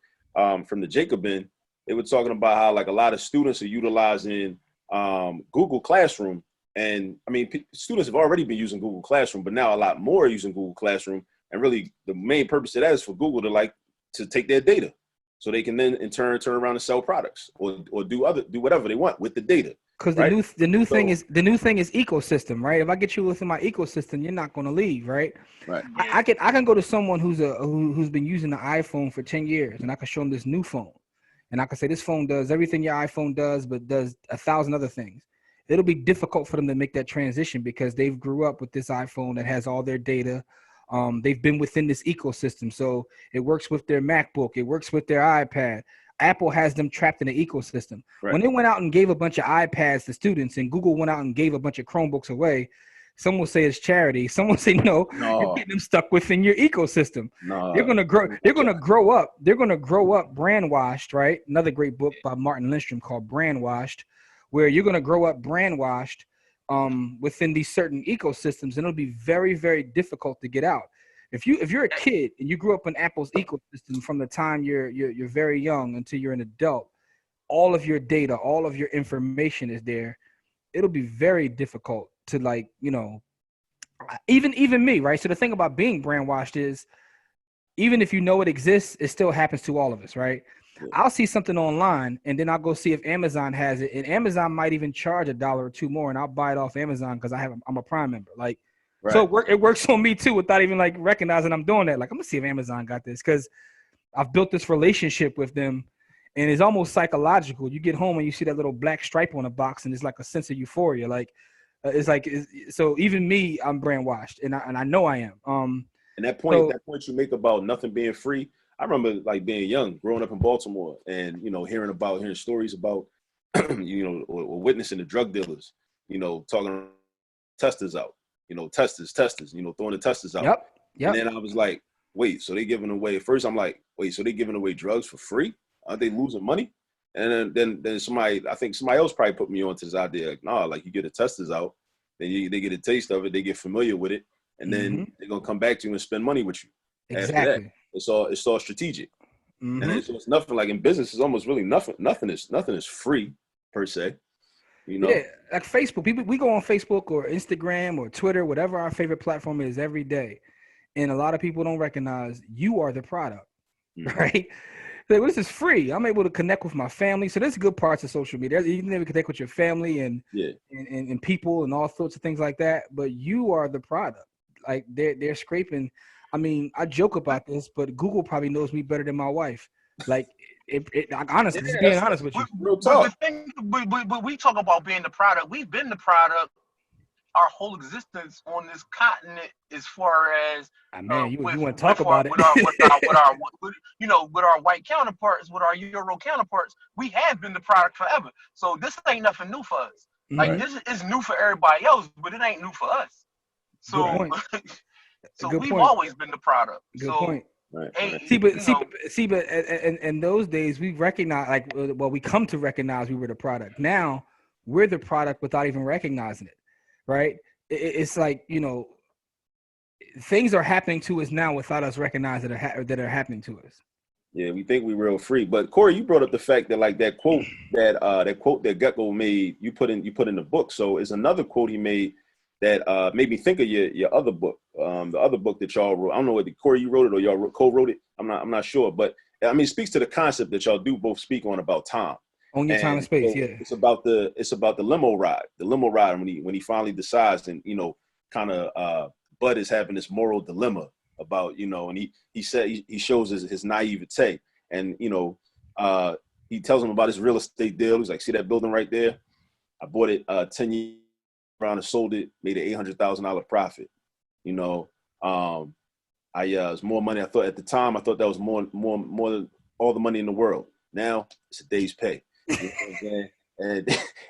from the Jacobin. They were talking about how, like, a lot of students are utilizing Google Classroom. And I mean, students have already been using Google Classroom, but now a lot more are using Google Classroom. And really the main purpose of that is for Google to take their data so they can then in turn around and sell products or do whatever they want with the data. Because the new thing is ecosystem, right? If I get you within my ecosystem, you're not going to leave, right? Right. I can go to someone who's been using the iPhone for 10 years, and I can show them this new phone, and I can say this phone does everything your iPhone does, but does 1,000 other things. It'll be difficult for them to make that transition because they've grew up with this iPhone that has all their data. They've been within this ecosystem, so it works with their MacBook, it works with their iPad. Apple has them trapped in the ecosystem. Right. When they went out and gave a bunch of iPads to students and Google went out and gave a bunch of Chromebooks away, some will say it's charity. Some will say no. You're getting them stuck within your ecosystem. No. They're gonna grow up brand washed, right? Another great book by Martin Lindstrom called Brand Washed, where you're gonna grow up brand washed within these certain ecosystems, and it'll be very, very difficult to get out. If you're a kid and you grew up in Apple's ecosystem from the time you're very young until you're an adult, all of your data, all of your information is there. It'll be very difficult to, like, you know, even me, right? So the thing about being brainwashed is, even if you know it exists, it still happens to all of us, right? Yeah. I'll see something online and then I'll go see if Amazon has it, and Amazon might even charge $1 or $2 more, and I'll buy it off Amazon because I'm a Prime member, like. Right. So it works on me too without even, like, recognizing I'm doing that. Like, I'm gonna see if Amazon got this because I've built this relationship with them, and it's almost psychological. You get home and you see that little black stripe on the box, and it's like a sense of euphoria. Like, so even me, I'm brainwashed, and I know I am. And that point you make about nothing being free, I remember, like, being young, growing up in Baltimore, and, you know, hearing stories about, you know, or witnessing the drug dealers, you know, talking testers out. You know, testers, you know, throwing the testers out. Yep. And then I was like, wait, so they giving away, first I'm like, wait, so they giving away drugs for free? Aren't they losing money? And then I think somebody else probably put me on to this idea, like, nah, like, you get the testers out, then they get a taste of it, they get familiar with it, and then they're gonna come back to you and spend money with you. Exactly. After that, it's all strategic. And it's nothing, like, in business, it's almost really nothing is free per se. You know? Yeah, like Facebook. We go on Facebook or Instagram or Twitter, whatever our favorite platform is, every day, and a lot of people don't recognize you are the product, right? Like, well, this is free. I'm able to connect with my family, so there's good parts of social media. You can connect with your family and people and all sorts of things like that. But you are the product. Like, they're scraping. I mean, I joke about this, but Google probably knows me better than my wife. Like, I'm honest, just being honest with you. Real talk. But we talk about being the product. We've been the product our whole existence on this continent, as far as Man, you with want to talk about it? With our white counterparts, with our Euro counterparts, we have been the product forever. So this ain't nothing new for us. Like Mhm. this is new for everybody else, but it ain't new for us. So, Good point. so Good we've point. always been the product. Good So, point. Right. hey, See, but in those days, we recognize, like, well, we come to recognize we were the product. Now we're the product without even recognizing it, right? It's like, things are happening to us now without us recognizing that are happening to us. Yeah, we think we real free. But Corey, you brought up the fact that like that quote that Gecko made, you put in the book. So it's another quote he made that made me think of your other book, the other book that y'all wrote. I don't know whether Corey you wrote it or y'all co-wrote it. I'm not sure, but I mean, it speaks to the concept that y'all do both speak on about time. On your time and space, so yeah. It's about the limo ride. The limo ride when he finally decides, and kind of Bud is having this moral dilemma about, and he said he shows his naivete, and he tells him about his real estate deal. He's like, see that building right there? I bought it 10 years around and sold it, made an $800,000 profit. I it's more money I thought at the time. I thought that was more than all the money in the world. Now it's a day's pay. You know what I'm saying?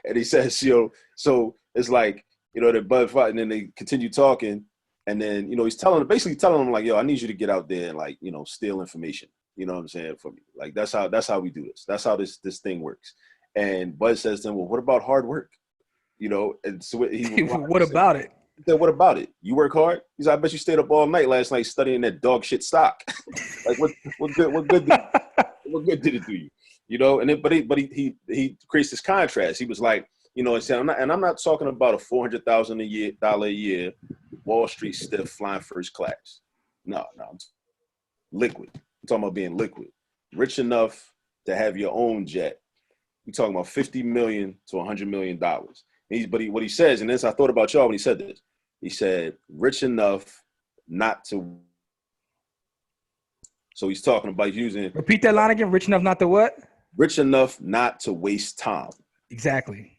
And he says, so it's like, that Bud fight, and then they continue talking, and then he's basically telling him like, yo, I need you to get out there and like, steal information. You know what I'm saying, for me? Like that's how we do this. That's how this thing works. And Bud says to him, well, what about hard work? And so what about it? He said, what about it? You work hard? He's like, I bet you stayed up all night last night studying that dog shit stock. Like what good did it do you? But he creates this contrast. He was like, I'm not talking about a $400,000 a year Wall Street stiff flying first class. No, I'm liquid. I'm talking about being liquid, rich enough to have your own jet. We're talking about $50 million to $100 million. What he says, and this I thought about y'all when he said this. He said, rich enough not to. So he's talking about using. Repeat that line again. Rich enough not to what? Rich enough not to waste time. Exactly.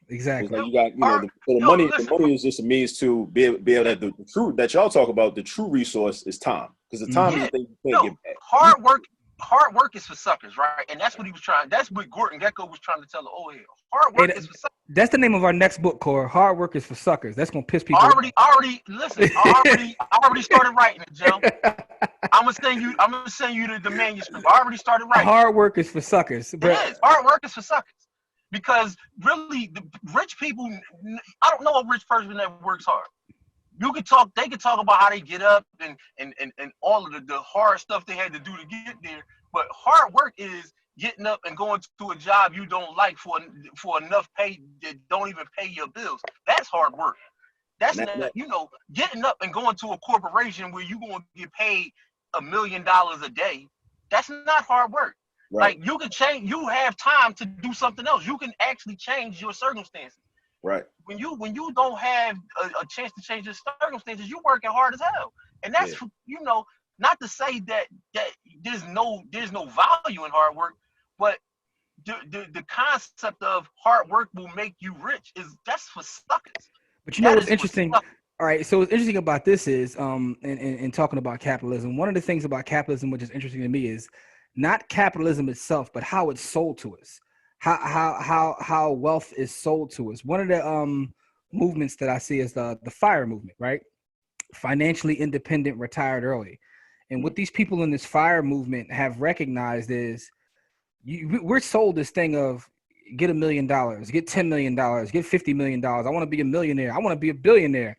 Like you got, the money. The money is just a means to be able to have the true that y'all talk about. The true resource is time, because the time is the thing you can't get back. Hard work is for suckers, right? And that's what he was trying. That's what Gordon Gekko was trying to tell the old head. Hard work is for suckers. That's the name of our next book, Core. Hard work is for suckers. That's gonna piss people. Listen. I already started writing it, Joe. I'm gonna send you the manuscript. I already started writing. Hard work is for suckers. It is. Hard work is for suckers. Because really, the rich people, I don't know a rich person that works hard. They could talk about how they get up and all of the hard stuff they had to do to get there. But hard work is getting up and going to a job you don't like for enough pay that don't even pay your bills. That's hard work. That's getting up and going to a corporation where you're going to get paid $1 million a day. That's not hard work. Right. Like you can change. You have time to do something else. You can actually change your circumstances. Right. When you don't have a chance to change your circumstances, you're working hard as hell. And that's not to say that there's no value in hard work, but the concept of hard work will make you rich that's for suckers. But what's interesting? All right, so what's interesting about this is in talking about capitalism, one of the things about capitalism which is interesting to me is not capitalism itself, but how it's sold to us. How wealth is sold to us. One of the movements that I see is the FIRE movement, right? Financially independent, retired early. And what these people in this FIRE movement have recognized is we're sold this thing of get $1 million, get $10 million, get $50 million. I want to be a millionaire. I want to be a billionaire.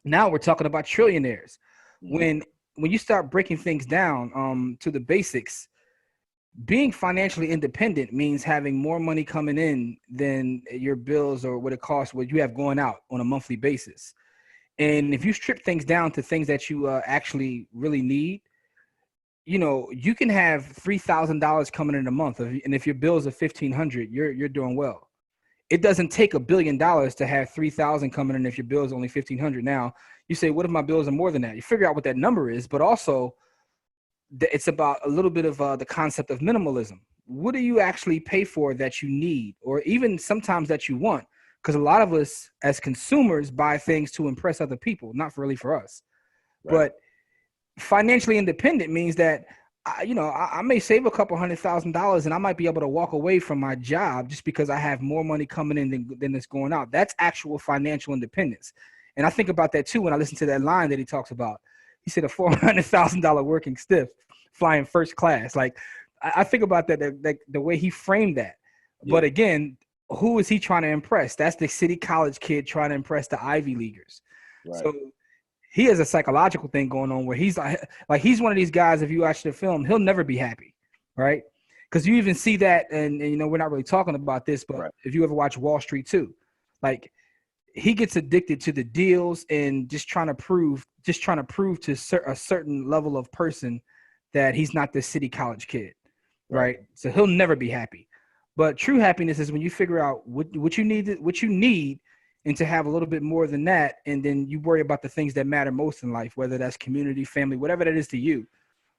Now we're talking about trillionaires. When you start breaking things down to the basics, being financially independent means having more money coming in than your bills or what it costs, what you have going out on a monthly basis. And if you strip things down to things that you actually really need, you can have $3,000 coming in a month. And if your bills are $1,500, you're doing well. It doesn't take $1 billion to have $3,000 coming in if your bill is only $1,500. Now, You say, what if my bills are more than that? You figure out what that number is, but also it's about a little bit of the concept of minimalism. What do you actually pay for that you need, or even sometimes that you want? Because a lot of us as consumers buy things to impress other people, not really for us. Right. But financially independent means that I may save a couple $100,000 and I might be able to walk away from my job just because I have more money coming in than it's going out. That's actual financial independence. And I think about that too when I listen to that line that he talks about. He said a $400,000 working stiff flying first class. Like I think about that, the way he framed that. Yeah. But again, who is he trying to impress? That's the city college kid trying to impress the Ivy Leaguers. Right. So he has a psychological thing going on where he's like he's one of these guys, if you watch the film, he'll never be happy, right? Because you even see that, and we're not really talking about this, but if you ever watch Wall Street too, like he gets addicted to the deals and just trying to prove to a certain level of person that he's not this city college kid, right? So he'll never be happy. But true happiness is when you figure out what you need, and to have a little bit more than that, and then you worry about the things that matter most in life, whether that's community, family, whatever that is to you.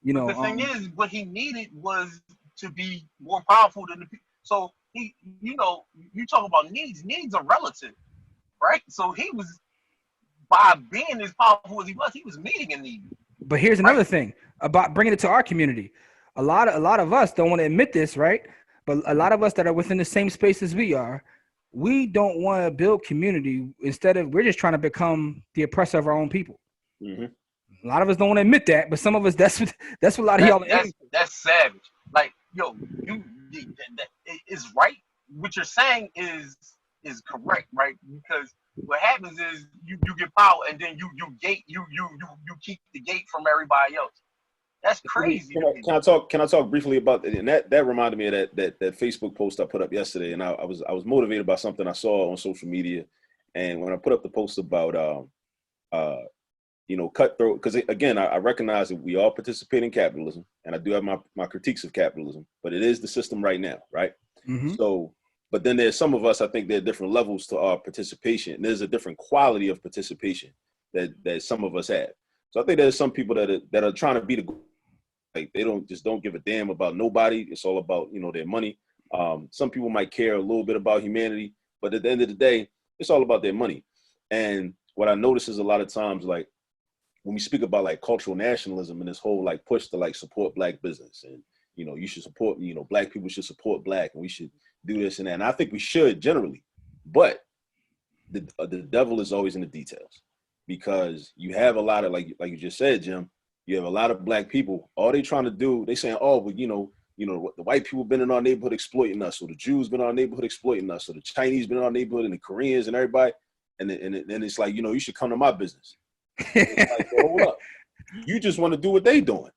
But the thing is, what he needed was to be more powerful than the people. So he, you talk about needs. Needs are relative, right? So he was, by being as powerful as he was meeting a need. But here's another thing about bringing it to our community. A lot of us don't want to admit this, right? But a lot of us that are within the same space as we are, we don't want to build community. Instead of, we're just trying to become the oppressor of our own people. Mm-hmm. A lot of us don't want to admit that, but some of us, that's what a lot of y'all. That's savage. Like, it's right. What you're saying is correct, right? Because what happens is you get power, and then you keep the gate from everybody else. That's crazy. Can I talk briefly about it? And that reminded me of that Facebook post I put up yesterday. And I was motivated by something I saw on social media. And when I put up the post about cutthroat, because again, I recognize that we all participate in capitalism, and I do have my critiques of capitalism, but it is the system right now, right? Mm-hmm. So, but then there's some of us, I think there are different levels to our participation. And there's a different quality of participation that some of us have. So I think there's some people that are trying to be the, like, they don't give a damn about nobody. It's all about, their money. Some people might care a little bit about humanity, but at the end of the day, it's all about their money. And what I notice is a lot of times, like, when we speak about like cultural nationalism and this whole like push to like support Black business, and you should support, Black people should support Black, and we should do this and that. And I think we should generally, but the devil is always in the details, because you have a lot of, like you just said, Jim, you have a lot of Black people. All they trying to do, they saying, oh, but the white people been in our neighborhood exploiting us, or the Jews been in our neighborhood exploiting us, or the Chinese been in our neighborhood, and the Koreans and everybody, and then it's like, you should come to my business. It's like, well, hold up, you just want to do what they doing,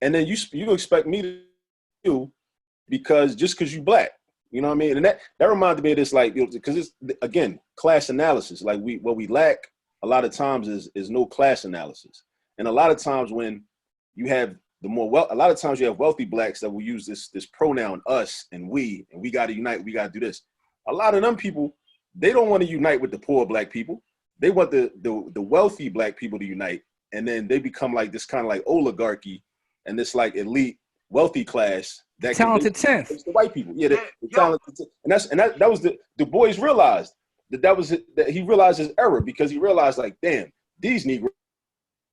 and then you expect me to do because you Black, you know what I mean? And that reminded me of this, like, because it's, again, class analysis. Like, what we lack a lot of times is no class analysis. And a lot of times when you have a lot of times you have wealthy Blacks that will use this pronoun us and we got to unite, we got to do this. A lot of them people, they don't want to unite with the poor Black people. They want the wealthy Black people to unite, and then they become like this kind of like oligarchy and this like elite wealthy class that talented tenth. It's the white people, the talented, and that was Du Bois realized that he realized his error, because he realized, like, damn, these Negroes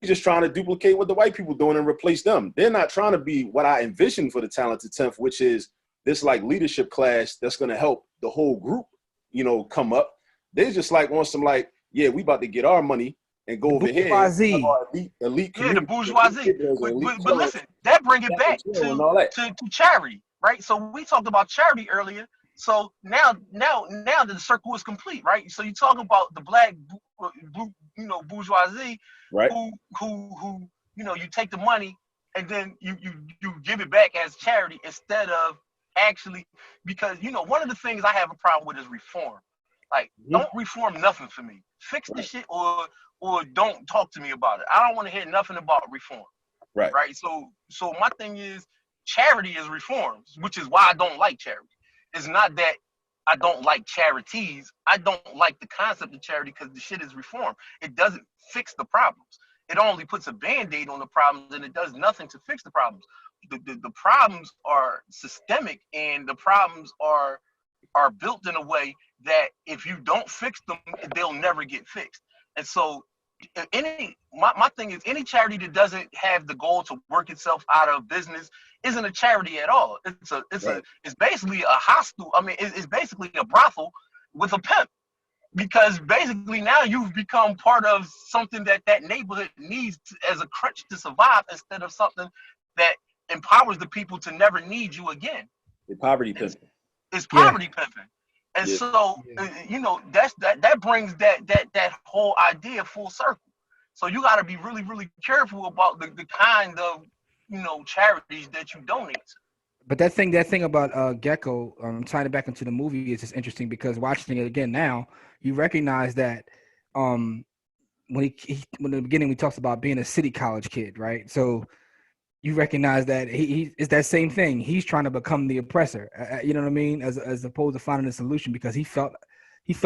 just trying to duplicate what the white people doing and replace them. They're not trying to be what I envisioned for the talented tenth, which is this like leadership class that's going to help the whole group, come up. They're just like on some like, yeah, we about to get our money and go over here. Elite the bourgeoisie. But listen, that brings it back to charity, right? So we talked about charity earlier. So now the circle is complete, right? So you talk about the Black, bourgeoisie, right? Who you take the money and then you give it back as charity instead of actually, because one of the things I have a problem with is reform. Like, don't reform nothing for me. Fix the shit or don't talk to me about it. I don't want to hear nothing about reform. Right. So my thing is, charity is reform, which is why I don't like charity. It's not that I don't like charities. I don't like the concept of charity because the shit is reform. It doesn't fix the problems. It only puts a band-aid on the problems and it does nothing to fix the problems. The problems are systemic and the problems are built in a way that if you don't fix them, they'll never get fixed. And so my thing is any charity that doesn't have the goal to work itself out of business isn't a charity at all. It's basically a hostel. I mean, it's basically a brothel with a pimp, because basically now you've become part of something that neighborhood needs as a crutch to survive instead of something that empowers the people to never need you again. The poverty pimping. It's poverty pimping. And Yeah. so, you know, that brings that whole idea full circle. So you got to be really, really careful about the kind of, you know, charities that you donate to. But that thing about Gecko, tying it back into the movie is just interesting because watching it again now, you recognize that when in the beginning we talks about being a city college kid, right? So you recognize that he is that same thing. He's trying to become the oppressor. You know what I mean? As opposed to finding a solution because he felt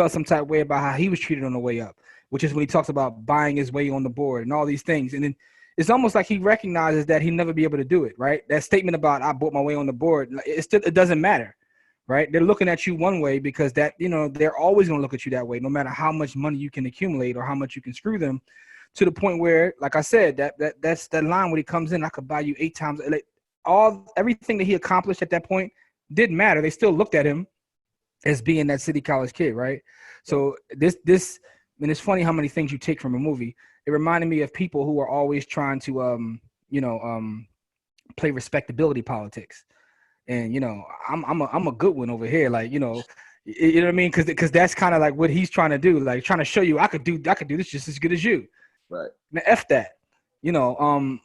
some type of way about how he was treated on the way up, which is when he talks about buying his way on the board and all these things. And then it's almost like he recognizes that he'll never be able to do it, right? That statement about I bought my way on the board, it doesn't matter, right? They're looking at you one way because that, you know, they're always going to look at you that way, no matter how much money you can accumulate or how much you can screw them, to the point where, like I said, that's that line when he comes in, I could buy you 8 times. Everything that he accomplished at that point didn't matter. They still looked at him as being that city college kid, right? So this, and it's funny how many things you take from a movie. It reminded me of people who are always trying to, play respectability politics. And, you know, I'm a good one over here. Like, you know what I mean? Cause that's kind of like what he's trying to do. Like trying to show you, I could do this just as good as you. Right. Now, F that, you know,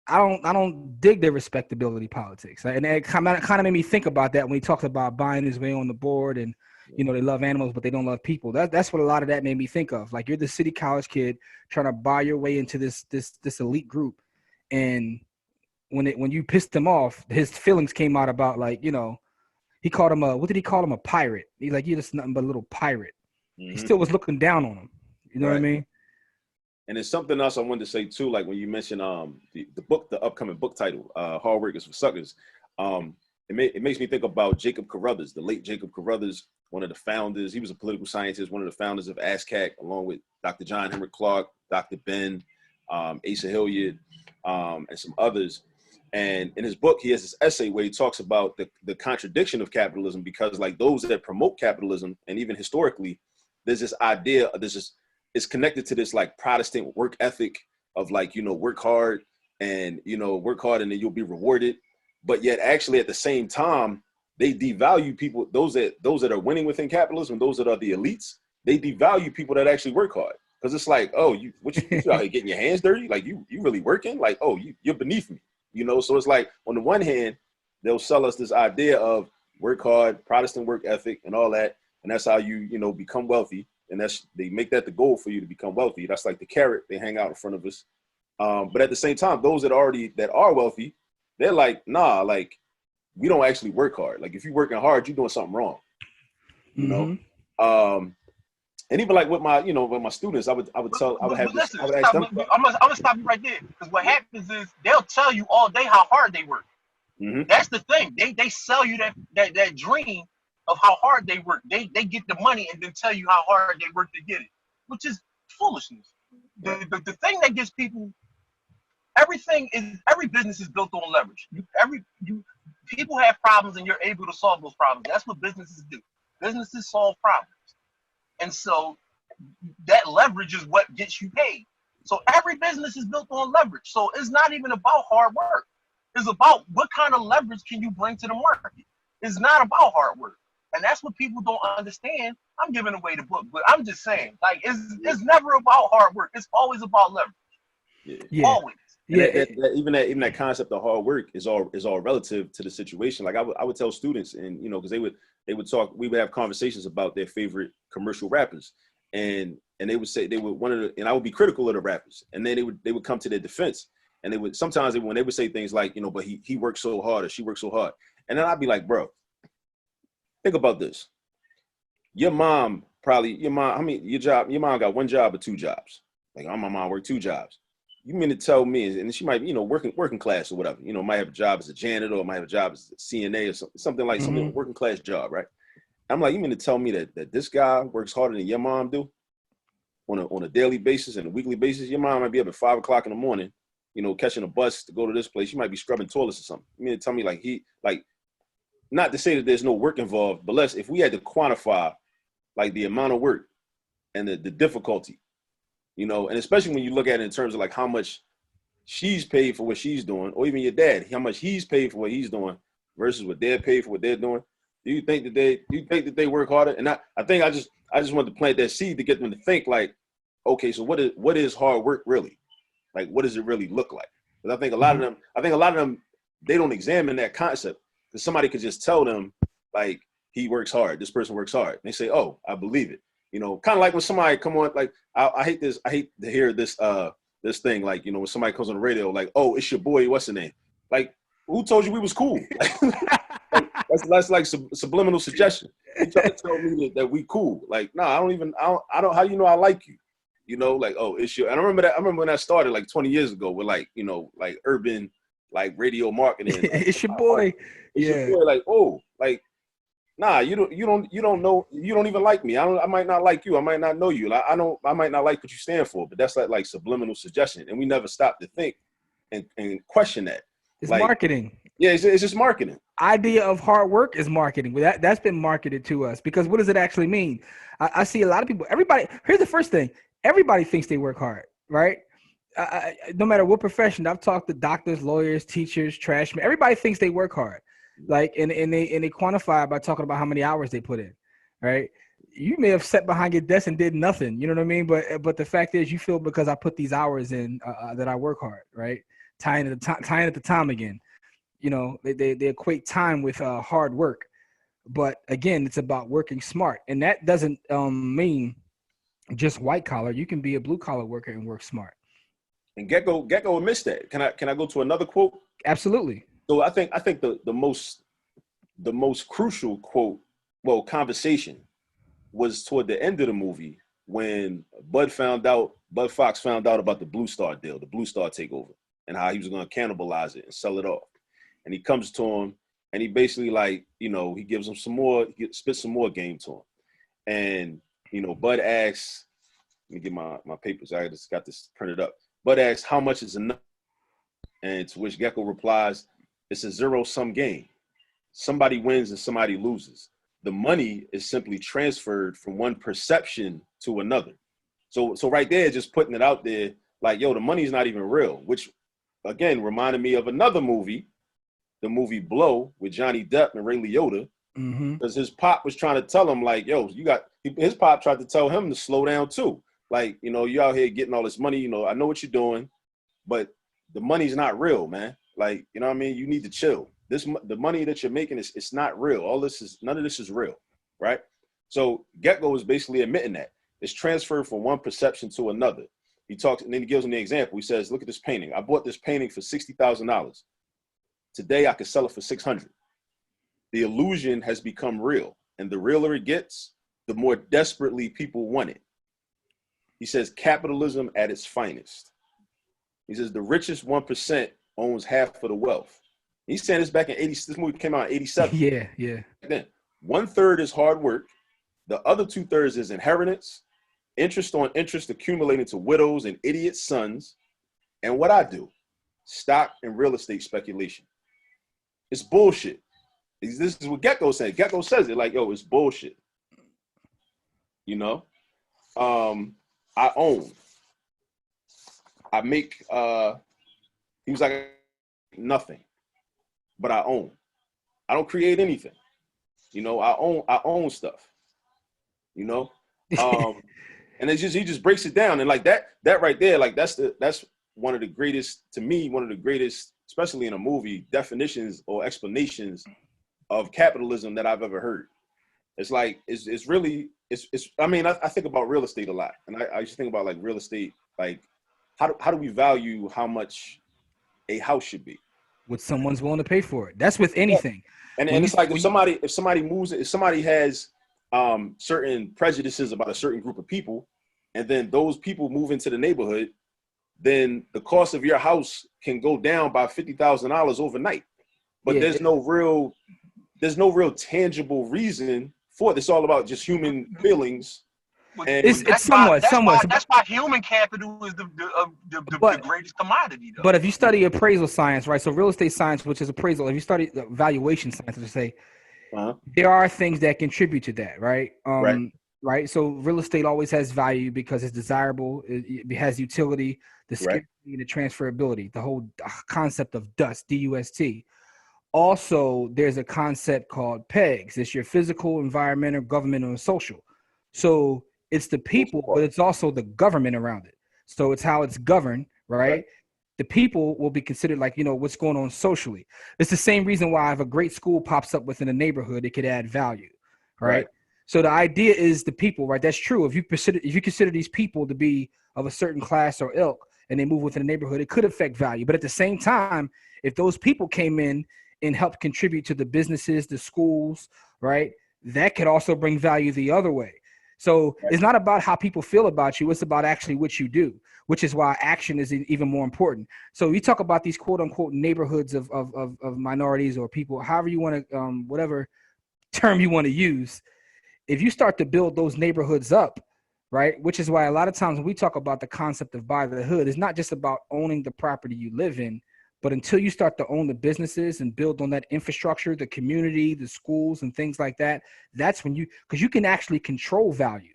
I don't dig their respectability politics. And it kind of made me think about that when he talked about buying his way on the board and, you know, they love animals, but they don't love people. That's what a lot of that made me think of. Like you're the city college kid trying to buy your way into this elite group. And when you pissed him off, his feelings came out about like, you know, he called him what did he call him? A pirate. He's like, you're just nothing but a little pirate. Mm-hmm. He still was looking down on him. You know what I mean? And there's something else I wanted to say too, like when you mentioned the upcoming book title, Hard Work is for Suckers. It makes me think about Jacob Carruthers, the late Jacob Carruthers, one of the founders. He was a political scientist, one of the founders of ASCAC, along with Dr. John Henrik Clarke, Dr. Ben, Asa Hilliard, and some others. And in his book, he has this essay where he talks about the contradiction of capitalism, because like those that promote capitalism, and even historically, there's this idea, it's connected to this like Protestant work ethic of like, you know, work hard and then you'll be rewarded. But yet actually at the same time, they devalue people, those that are winning within capitalism, those that are the elites, they devalue people that actually work hard. Because it's like, oh, you out here getting your hands dirty? Like you really working? Like, oh, you're beneath me. You know, so it's like on the one hand, they'll sell us this idea of work hard, Protestant work ethic and all that. And that's how you become wealthy. And they make that the goal for you to become wealthy. That's like the carrot they hang out in front of us. But at the same time, those that are wealthy, they're like, nah, like we don't actually work hard. Like if you're working hard, you're doing something wrong. You know? And even like with my students, I would ask them. I'm gonna stop you right there, because what happens is they'll tell you all day how hard they work. Mm-hmm. That's the thing. They sell you that dream of how hard they work. They get the money and then tell you how hard they work to get it, which is foolishness. The thing that gets people, every business is built on leverage. People have problems and you're able to solve those problems. That's what businesses do. Businesses solve problems. And so that leverage is what gets you paid. So every business is built on leverage. So it's not even about hard work. It's about what kind of leverage can you bring to the market. It's not about hard work. And that's what people don't understand. I'm giving away the book, but I'm just saying, like, it's never about hard work. It's always about leverage. Yeah. Always. Yeah. Even that concept of hard work is all relative to the situation. Like I would tell students, and because they would talk, we would have conversations about their favorite commercial rappers, and they would say and I would be critical of the rappers, and then they would come to their defense, and when they would say things like, but he works so hard or she works so hard, and then I'd be like, bro, think about this. your mom, your mom got one job or two jobs. Like, my mom worked two jobs. You mean to tell me, and she might be, working class or whatever, might have a job as a janitor or might have a job as a CNA or something like something, a working class job, right? I'm like, you mean to tell me that this guy works harder than your mom do on a daily basis and a weekly basis? Your mom might be up at 5 o'clock in the morning, catching a bus to go to this place. She might be scrubbing toilets or something. You mean to tell me not to say that there's no work involved, but if we had to quantify like the amount of work and the difficulty, and especially when you look at it in terms of like how much she's paid for what she's doing, or even your dad, how much he's paid for what he's doing versus what they're paid for what they're doing. Do you think that they work harder? And I think I just wanted to plant that seed to get them to think like, okay, so what is hard work really? Like, what does it really look like? Because I think a lot of them, they don't examine that concept. Because somebody could just tell them like, he works hard, this person works hard. And they say, oh, I believe it. Kind of like when somebody come on, like I hate to hear this thing, like, when somebody comes on the radio, like, oh, it's your boy, what's the name? Like, who told you we was cool? That's like subliminal suggestion. You try to tell me that we cool. Like, no, I don't, how you know I like you? Like, oh, it's your, and I remember when that started like 20 years ago with like, like urban, like radio marketing. It's your boy. It's your boy, like, oh, like, nah, you don't know, you don't even like me. I might not like you. I might not know you. Like, I might not like what you stand for, but that's like subliminal suggestion. And we never stop to think and question that. It's like, marketing. Yeah, it's just marketing. Idea of hard work is marketing. That's been marketed to us, because what does it actually mean? I see a lot of people, here's the first thing. Everybody thinks they work hard, right? No matter what profession. I've talked to doctors, lawyers, teachers, trashmen. Everybody thinks they work hard. Like, and they quantify by talking about how many hours they put in, right? You may have sat behind your desk and did nothing, you know what I mean? But the fact is, you feel because I put these hours in that I work hard, right? Tying at the time again. They equate time with hard work, but again, it's about working smart, and that doesn't mean just white collar. You can be a blue collar worker and work smart. And Gecko admits that. Can I go to another quote? Absolutely. So I think the most crucial quote, conversation, was toward the end of the movie when Bud Fox found out about the Blue Star deal, the Blue Star takeover, and how he was going to cannibalize it and sell it off. And he comes to him and he basically he gives him some more, he spits some more game to him. And, Bud asks, let me get my papers. I just got this printed up. Bud asks, how much is enough? And to which Gecko replies, it's a zero-sum game. Somebody wins and somebody loses. The money is simply transferred from one perception to another. So right there, just putting it out there, like, yo, the money's not even real, which again reminded me of another movie, the movie Blow with Johnny Depp and Ray Liotta, because his pop was trying to tell him, like, yo, his pop tried to tell him to slow down too. Like, you out here getting all this money, I know what you're doing, but the money's not real, man. Like, you know what I mean? You need to chill. The money that you're making it's not real. None of this is real, right? So Gecko is basically admitting that it's transferred from one perception to another. He talks, and then he gives him the example. He says, look at this painting. I bought this painting for $60,000. Today I could sell it for $600. The illusion has become real, and the realer it gets, the more desperately people want it. He says capitalism at its finest. He says the richest 1% owns half of the wealth. He's saying this back in 80. This movie came out in 87. Yeah. Then 1/3 is hard work. The other 2/3 is inheritance, interest on interest accumulating to widows and idiot sons. And what I do, stock and real estate speculation. It's bullshit. This is what Gecko said. Gecko says it like, yo, it's bullshit. I own. I make, he was like, nothing, but I own. I don't create anything. I own stuff, and he just breaks it down. And like that right there, like that's one of the greatest, to me, especially in a movie, definitions or explanations of capitalism that I've ever heard. It's like, it's really, I mean, I think about real estate a lot. And I used to think about like real estate, like how do we value how much a house should be? What someone's willing to pay for it. That's with anything. And it's like if somebody moves, if somebody has certain prejudices about a certain group of people, and then those people move into the neighborhood, then the cost of your house can go down by $50,000 overnight. But there's no real tangible reason for it. It's all about just human feelings. And it's somewhat. That's why human capital is the greatest commodity, though. But if you study appraisal science, right? So real estate science, which is appraisal, if you study the valuation science, let's say, there are things that contribute to that, right? Right. So real estate always has value because it's desirable. It has utility, the scarcity, and the transferability. The whole concept of DUST, D-U-S-T. Also, there's a concept called PEGs. It's your physical, environmental, governmental, and social. So it's the people, but it's also the government around it. So it's how it's governed, right? The people will be considered like, what's going on socially. It's the same reason why if a great school pops up within a neighborhood, it could add value, right? So the idea is the people, right? That's true. If you consider these people to be of a certain class or ilk and they move within a neighborhood, it could affect value. But at the same time, if those people came in and helped contribute to the businesses, the schools, right, that could also bring value the other way. So it's not about how people feel about you. It's about actually what you do, which is why action is even more important. So we talk about these quote unquote neighborhoods of minorities or people, however you want to, whatever term you want to use. If you start to build those neighborhoods up, right, which is why a lot of times when we talk about the concept of buy the hood, it's not just about owning the property you live in, but until you start to own the businesses and build on that infrastructure, the community, the schools and things like that, that's when because you can actually control value,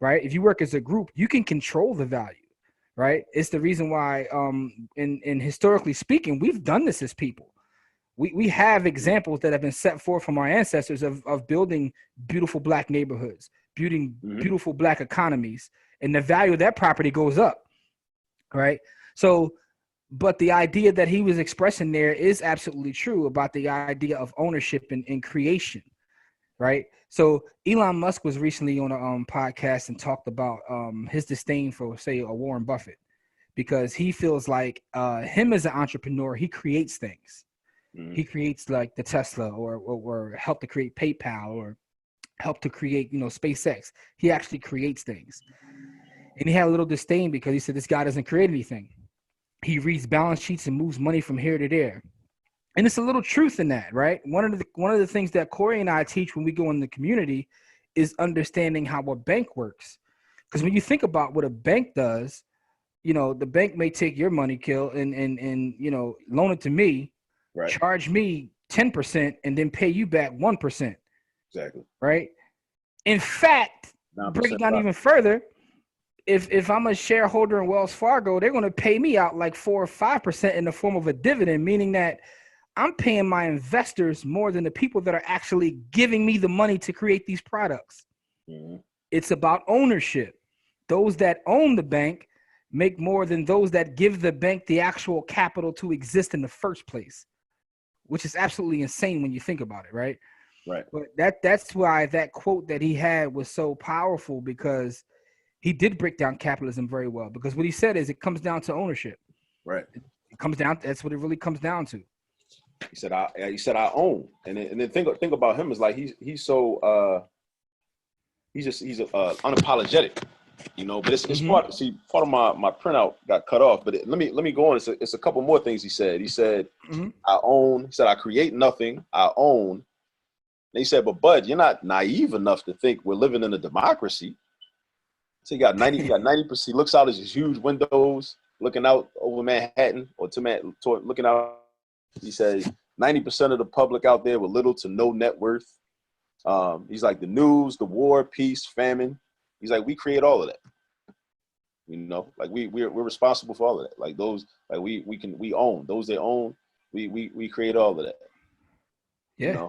right? If you work as a group, you can control the value, right? It's the reason why, in historically speaking, we've done this as people. We have examples that have been set forth from our ancestors of building beautiful Black neighborhoods, building beautiful Black economies, and the value of that property goes up, right? So, but the idea that he was expressing there is absolutely true about the idea of ownership and creation, right? So Elon Musk was recently on a podcast and talked about his disdain for, say, a Warren Buffett, because he feels like him as an entrepreneur, he creates things. He creates like the Tesla or help to create PayPal or help to create, SpaceX. He actually creates things. And he had a little disdain because he said, this guy doesn't create anything. He reads balance sheets and moves money from here to there. And it's a little truth in that, right? One of the things that Corey and I teach when we go in the community is understanding how a bank works. Because when you think about what a bank does, the bank may take your money, Kill, and loan it to me, charge me 10% and then pay you back 1%. Exactly. Right? In fact, break it down even further, if I'm a shareholder in Wells Fargo, they're going to pay me out like 4 or 5% in the form of a dividend, meaning that I'm paying my investors more than the people that are actually giving me the money to create these products. It's about ownership. Those that own the bank make more than those that give the bank the actual capital to exist in the first place, which is absolutely insane when you think about it, right? Right. But that's why that quote that he had was so powerful, because he did break down capitalism very well, because what he said is it comes down to ownership. Right. It comes down. That's what it really comes down to. He said, I own. And then think about him is like, he's so, he's unapologetic, but it's part of my printout got cut off, but let me go on. It's a couple more things he said. He said, I own. He said, I create nothing. I own. And he said, but Bud, you're not naive enough to think we're living in a democracy. So he got 90%. He looks out at his huge windows, looking out over Manhattan looking out. He says 90% of the public out there with little to no net worth. He's like the news, the war, peace, famine. He's like, we create all of that. Like we're responsible for all of that. Like those, like we own those they own. We create all of that. Yeah.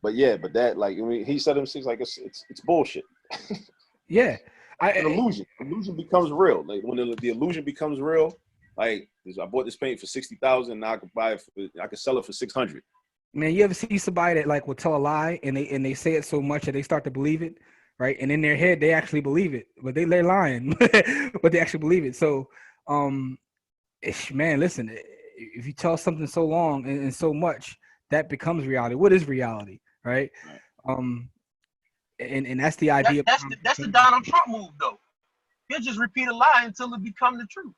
But that, like, he said himself, like it's bullshit. Yeah. An illusion. Illusion becomes real. Like when the illusion becomes real, like I bought this paint for $60,000, now I could sell it for $600. Man, you ever see somebody that like will tell a lie and they say it so much that they start to believe it, right? And in their head they actually believe it, but they're lying, but they actually believe it. So, man, listen, if you tell something so long and so much, that becomes reality. What is reality, right? and that's the idea. That's the Donald Trump move though. He'll just repeat a lie until it becomes the truth.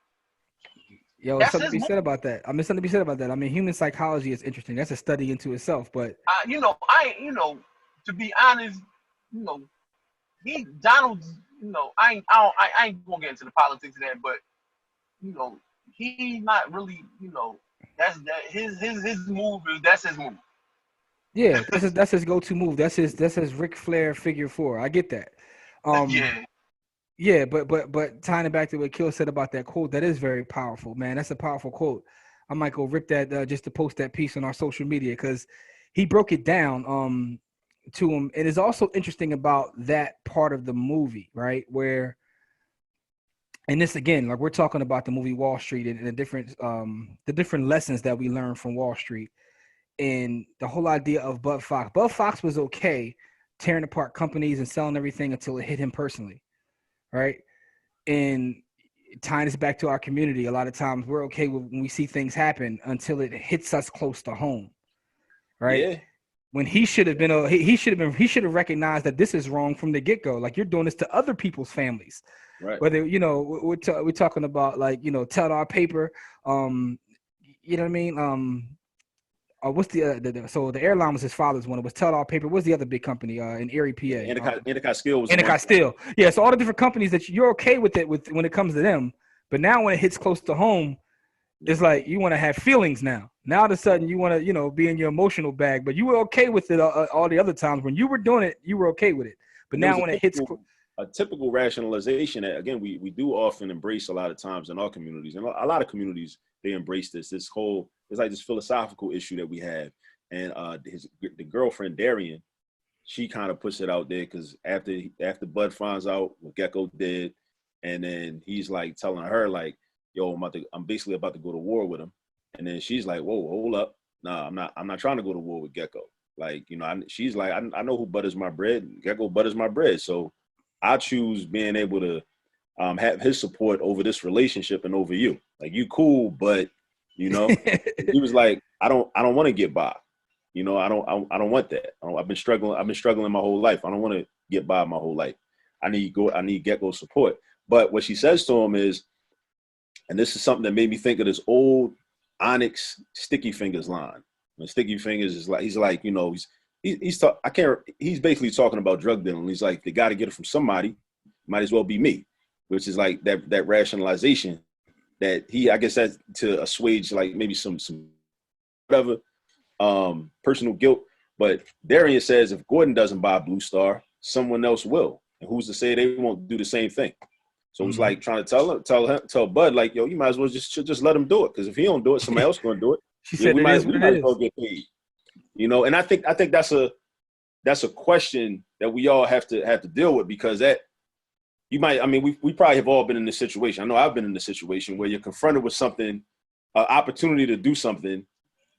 Yo, That's something to his be move. said about that. I mean, something to be said about that. I mean, human psychology is interesting. That's a study into itself. But To be honest, you know, Donald's, I ain't gonna get into the politics of that, but he's not really, his move is that's his move. yeah, that's his go-to move. That's his Ric Flair figure four. I get that. Yeah. Yeah, but tying it back to what Kill said about that quote, that is very powerful, man. That's a powerful quote. I might go rip that just to post that piece on our social media because he broke it down to him. And it's also interesting about that part of the movie, right? Where, and this again, like we're talking about the movie Wall Street and the different lessons that we learned from Wall Street and the whole idea of Bud Fox. Bud Fox was okay tearing apart companies and selling everything until it hit him personally, right? And tying this back to our community, a lot of times we're okay when we see things happen until it hits us close to home, right? Yeah. When he should have been, he should have recognized that this is wrong from the get go. Like you're doing this to other people's families, Right. whether we're talking about like tell our paper, you know what I mean? What's so the airline was his father's one. It was Tell All Paper. What's the other big company in Erie, PA? Endicott Steel was Endicott Steel. Yeah, so all the different companies that you're okay with it when it comes to them, but now when it hits close to home, it's like you want to have feelings now. Now all of a sudden you want to be in your emotional bag, but you were okay with it all the other times when you were doing it. You were okay with it, but now when it hits a typical rationalization that again we do often embrace a lot of times in our communities, and a lot of communities they embrace this whole it's like this philosophical issue that we have, and the girlfriend Darian, she kind of puts it out there because after Bud finds out what Gecko did, and then he's like telling her like, yo, I'm basically about to go to war with him, and then she's like, whoa, hold up, nah, I'm not trying to go to war with Gecko. Like she's like, I know who butters my bread. Gecko butters my bread, so I choose being able to have his support over this relationship and over you. Like you cool, but he was like, I don't want to get by. I don't want that. I've been struggling my whole life. I don't want to get by my whole life. I need Gecko's support. But what she says to him is, and this is something that made me think of this old Onyx Sticky Fingers line. And Sticky Fingers is like, he's like, he's basically talking about drug dealing. He's like, they got to get it from somebody. Might as well be me, which is like that rationalization that I guess that's to assuage like maybe some whatever personal guilt. But Darian says if Gordon doesn't buy Blue Star, someone else will, and who's to say they won't do the same thing? So it's like trying to tell Bud like, yo, you might as well just let him do it, because if he don't do it, somebody else going to do it. She said we might as well get paid. And I think that's a question that we all have to deal with, because that we probably have all been in this situation. I know I've been in this situation where you're confronted with something, an opportunity to do something,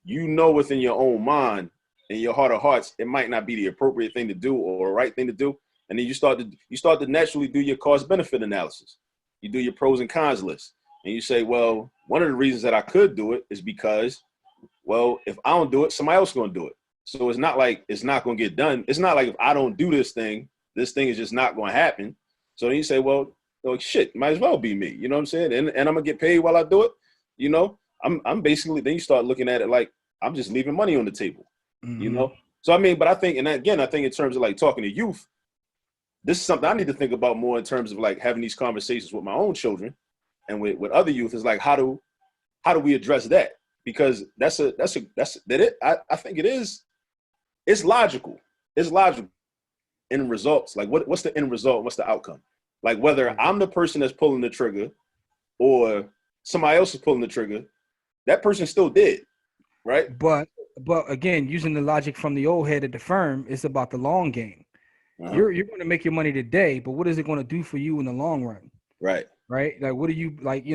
within your own mind, in your heart of hearts, it might not be the appropriate thing to do or the right thing to do. And then you start to naturally do your cost benefit analysis. You do your pros and cons list. And you say, well, one of the reasons that I could do it is because, well, if I don't do it, somebody else is going to do it. So it's not like it's not going to get done. It's not like if I don't do this thing is just not going to happen. So then you say, well, shit, might as well be me. You know what I'm saying? And I'm going to get paid while I do it. I'm basically, then you start looking at it like I'm just leaving money on the table, So, but I think, and again, I think in terms of like talking to youth, this is something I need to think about more in terms of like having these conversations with my own children and with other youth, is like, how do we address that? Because I think it is, it's logical. It's logical in results. Like what's the end result? What's the outcome? Like whether I'm the person that's pulling the trigger or somebody else is pulling the trigger, that person's still dead, right? But again, using the logic from the old head at the firm, it's about the long game. Uh-huh. You're going to make your money today, but what is it going to do for you in the long run? Right. Like, what do you like?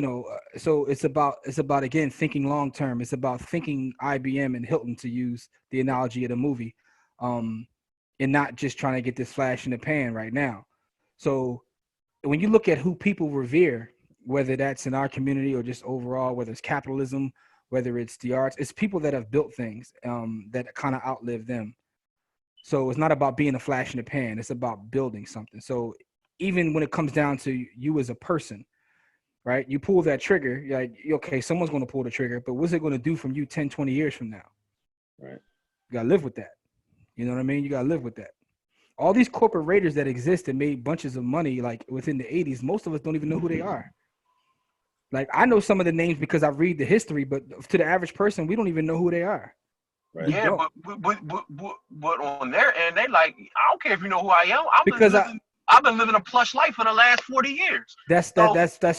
So it's about again thinking long term. It's about thinking IBM and Hilton, to use the analogy of the movie, and not just trying to get this flash in the pan right now. So when you look at who people revere, whether that's in our community or just overall, whether it's capitalism, whether it's the arts, it's people that have built things that kind of outlive them. So it's not about being a flash in the pan. It's about building something. So even when it comes down to you as a person, right? You pull that trigger, you're like, okay, someone's going to pull the trigger, but what's it going to do from you 10, 20 years from now? Right. You got to live with that. You know what I mean? You got to live with that. All these corporate raiders that exist and made bunches of money, like within the 80s, most of us don't even know who they are. Like, I know some of the names because I read the history, but to the average person, we don't even know who they are. Right. We Yeah, don't. but on their end, they like, I don't care if you know who I am. I've been living a plush life for the last 40 years. That's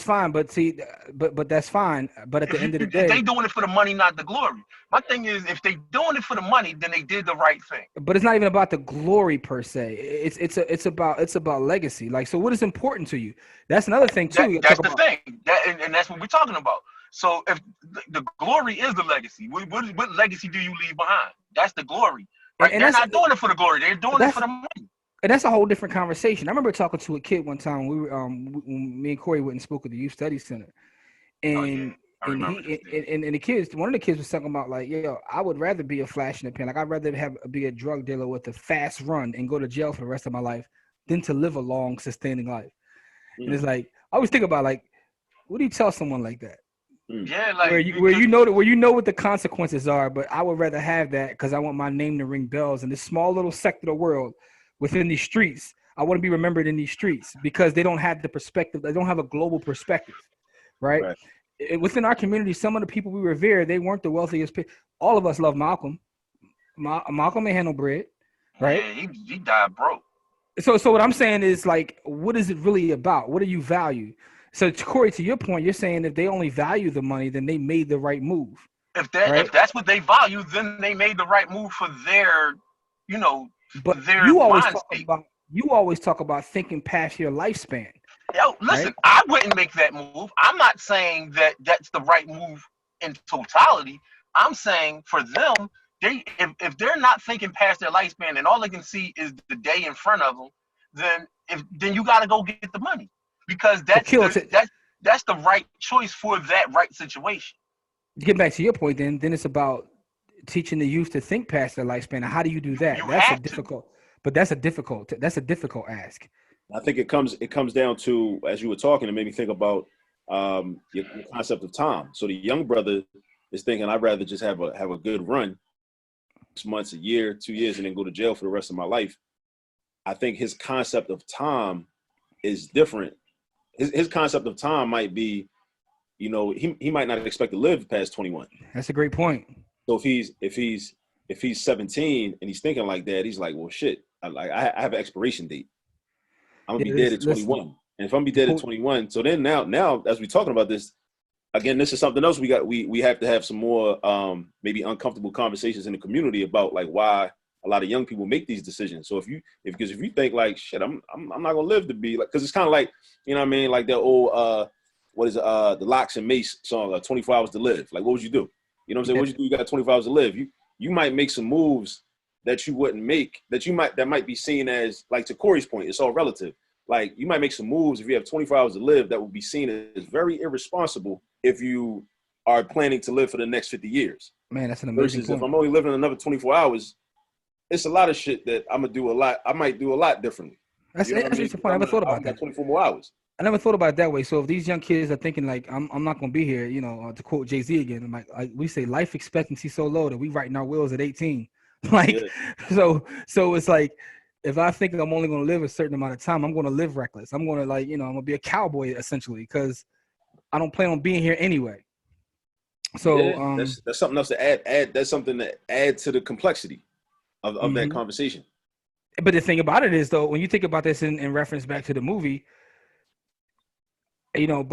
fine. But see, but that's fine. But at the end of the If day, they doing it for the money, not the glory. My thing is, if they doing it for the money, then they did the right thing. but it's not even about the glory per se. It's about legacy. Like, so what is important to you? That's another thing too. That's the thing. And that's what we're talking about. So if the glory is the legacy, what legacy do you leave behind? That's the glory. Right? And they're not doing it for the glory. They're doing it for the money. And that's a whole different conversation. I remember talking to a kid one time. We were when me and Corey went and spoke at the Youth Studies Center, and the kids, one of the kids was talking about like, yo, I would rather be a flash in the pan. Like, I'd rather be a drug dealer with a fast run and go to jail for the rest of my life than to live a long, sustaining life. And it's like, I always think about like, what do you tell someone like that? Yeah, like where you know what the consequences are, but I would rather have that because I want my name to ring bells in this small little sector of the world within these streets. I want to be remembered in these streets because they don't have the perspective. They don't have a global perspective, right? Within our community, some of the people we revere, they weren't the wealthiest. All of us love Malcolm. Malcolm ain't had no bread, right? Yeah, he died broke. So what I'm saying is like, what is it really about? What do you value? So Corey, to your point, you're saying if they only value the money, then they made the right move. If that's what they value, then they made the right move for their, But their you always talk about thinking past your lifespan. Yo, listen, right? I wouldn't make that move. I'm not saying that that's the right move in totality. I'm saying for them, if they're not thinking past their lifespan and all they can see is the day in front of them, then you got to go get the money because that's the right choice for that right situation. To get back to your point, then it's about teaching the youth to think past their lifespan. How do you do that? That's a difficult ask. I think it comes down to, as you were talking, it made me think about your concept of time. So the young brother is thinking, I'd rather just have a good run, 6 months, a year, 2 years, and then go to jail for the rest of my life. I think his concept of time is different. His concept of time might be, he might not expect to live past 21. That's a great point. So if he's 17 and he's thinking like that, he's like, well, shit, I have an expiration date. I'm gonna be dead at 21. And if I'm gonna be dead at 21, so then now as we're talking about this, again, this is something else we have to have some more maybe uncomfortable conversations in the community about like why a lot of young people make these decisions. So if you think like shit, I'm not gonna live to be like, because it's kind of like, you know what I mean, like that old the Locks and Mace song, 24 Hours to Live. Like, what would you do? You know what I'm saying? What would you do? You got 24 hours to live. You might make some moves that you wouldn't make, that might be seen as, like, to Corey's point, it's all relative. Like, you might make some moves if you have 24 hours to live that would be seen as very irresponsible if you are planning to live for the next 50 years. Man, that's an amazing point. Versus if I'm only living another 24 hours, it's a lot of shit that I might do a lot differently. That's an interesting point. I never thought about that. 24 more hours. I never thought about it that way. So if these young kids are thinking like, I'm not gonna be here, to quote Jay-Z again, I'm like we say life expectancy so low that we writing our wills at 18. So it's like, if I think I'm only gonna live a certain amount of time, I'm gonna live reckless. I'm gonna I'm gonna be a cowboy essentially because I don't plan on being here anyway. So that's something else to add. That's something to add to the complexity of that conversation. But the thing about it is, though, when you think about this in reference back to the movie, Gecko's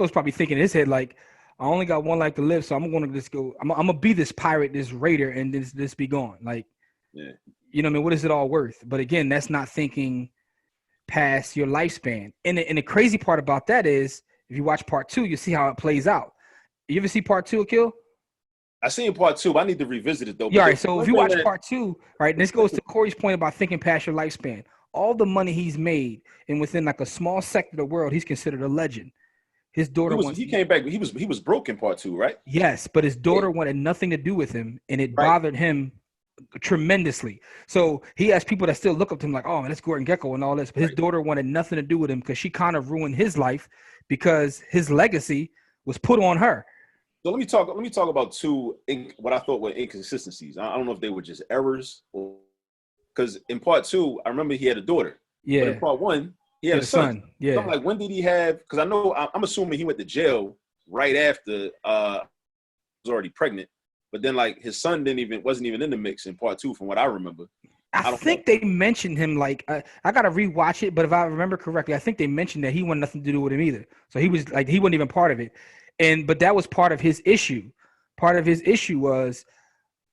probably thinking in his head, like, I only got one life to live, so I'm going to just go, I'm going to be this pirate, this raider, and this be gone. Like, you know what I mean? What is it all worth? But again, that's not thinking past your lifespan. And the crazy part about that is, if you watch part 2, you see how it plays out. You ever see part 2, Akil? I seen part 2. I need to revisit it, though. Yeah, all right, so if you watch part 2, right, and this goes to Corey's point about thinking past your lifespan. All the money he's made, and within like a small sector of the world, he's considered a legend. His daughter he came back. He was broke in part 2, right? Yes, but his daughter wanted nothing to do with him, and it bothered him tremendously. So he has people that still look up to him like, oh man, that's Gordon Gekko and all this. But his daughter wanted nothing to do with him because she kind of ruined his life because his legacy was put on her. So let me talk about two what I thought were inconsistencies. I don't know if they were just errors, or because in part two, I remember he had a daughter. Yeah. But in part one, he had a son. Yeah. So I'm like, when did he have? Because I know I'm assuming he went to jail right after was already pregnant. But then like his son wasn't even in the mix in part two, from what I remember. I think they mentioned him like I gotta rewatch it, but if I remember correctly, I think they mentioned that he wanted nothing to do with him either. So he was like he wasn't even part of it, but that was part of his issue. Part of his issue was,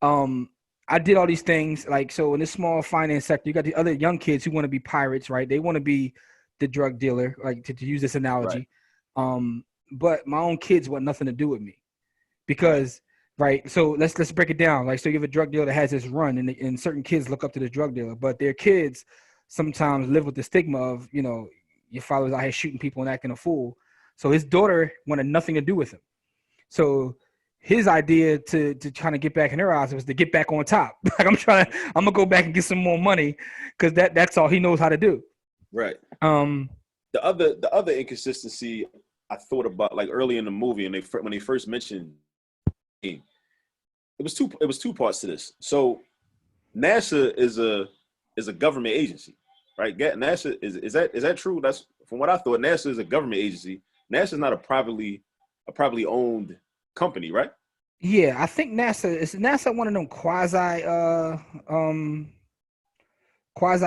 I did all these things like so in this small finance sector. You got the other young kids who want to be pirates, right? They want to be the drug dealer, like to use this analogy. Right. But my own kids want nothing to do with me because. Right. So let's break it down. Like, so you have a drug dealer that has this run and certain kids look up to this drug dealer, but their kids sometimes live with the stigma of, your father's out here shooting people and acting a fool. So his daughter wanted nothing to do with him. So his idea to trying to get back in her eyes was to get back on top. Like I'm gonna go back and get some more money because that's all he knows how to do. Right. The other inconsistency I thought about like early in the movie and when they first mentioned it was two parts to this. So NASA is a government agency, right? NASA is that true? That's from what I thought. NASA is a government agency. NASA is not a privately owned company, right? Yeah, I think NASA one of them quasi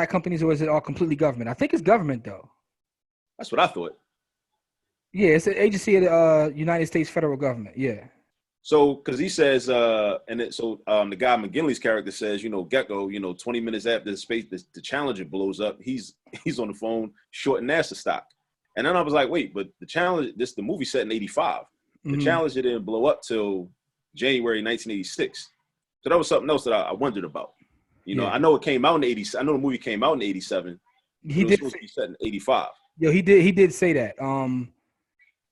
companies, or is it all completely government? I think it's government though. That's what I thought. Yeah, it's an agency of the United States federal government. Yeah. So, because he says, the guy McGinley's character says, Gekko, 20 minutes after the Challenger blows up, he's on the phone shorting NASA stock. And then I was like, wait, but the movie set in 85. The Challenger didn't blow up till January 1986. So that was something else that I wondered about. I know it came out in 80. I know the movie came out in 87. He did supposed to be set in 85. Yeah, he did say that.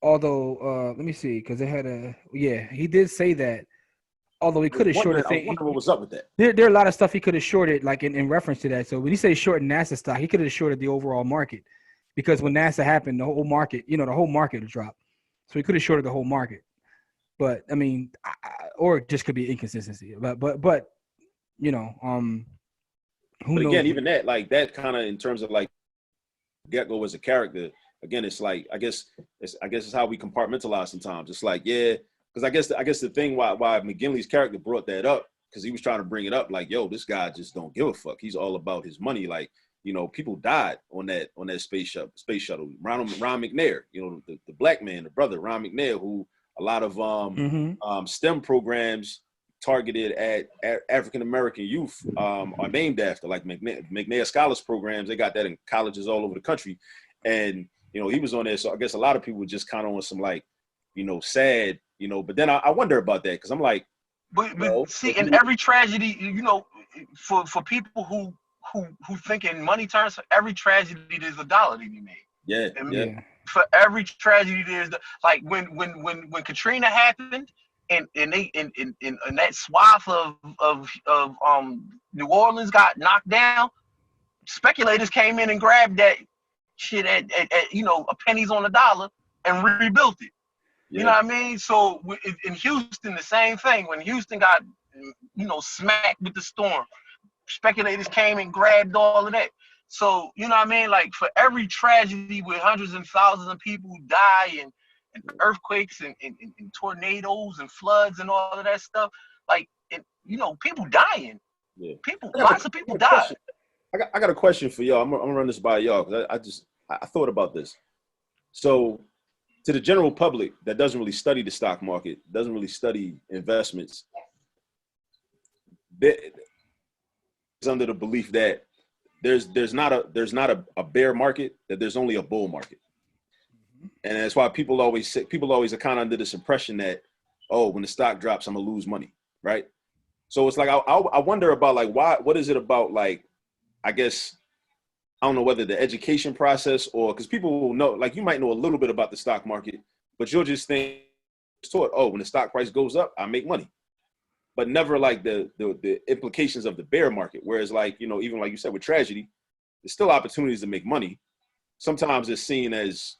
Although, let me see, because they had he did say that. Although he could have shorted things. I wonder what was up with that. There are a lot of stuff he could have shorted, like in reference to that. So when he says shorted NASA stock, he could have shorted the overall market, because when NASA happened, the whole market, the whole market dropped. So he could have shorted the whole market. But I mean, or it just could be inconsistency. But who knows? Again, even that, like that kind of in terms of like Gekko as a character. Again, it's like I guess it's how we compartmentalize sometimes. It's like because I guess the thing why McGinley's character brought that up, because he was trying to bring it up like, yo, this guy just don't give a fuck. He's all about his money. Like, people died on that space shuttle. Ron McNair, the black man, the brother Ron McNair, who a lot of STEM programs targeted at African American youth are named after, like McNair Scholars programs. They got that in colleges all over the country, and he was on there. So I guess a lot of people were just kind of on some like, sad, but then I wonder about that. Cause I'm like, but see, in every tragedy, for people who think in money terms, for every tragedy, there's a dollar to be made. Yeah. For every tragedy, there's like when Katrina happened and they in that swath of New Orleans got knocked down, speculators came in and grabbed that shit at pennies on the dollar and rebuilt it. You know what I mean? So in Houston, the same thing. When Houston got smacked with the storm, speculators came and grabbed all of that. So you know what I mean? Like for every tragedy where hundreds and thousands of people die and earthquakes and tornadoes and floods and all of that stuff, like people dying. Yeah. Lots of people die. I got a question for y'all. I'm gonna run this by y'all because I thought about this. So, to the general public that doesn't really study the stock market, doesn't really study investments, is under the belief that there's not a bear market, that there's only a bull market, and that's why people always are kind of under this impression that, oh, when the stock drops, I'm gonna lose money, right? So it's like I wonder about like what is it about, like, I guess I don't know whether the education process or because people will know, like you might know a little bit about the stock market, but you'll just think, oh, when the stock price goes up, I make money. but never like the implications of the bear market. Whereas like, you know, even like you said with tragedy, there's still opportunities to make money. Sometimes it's seen as,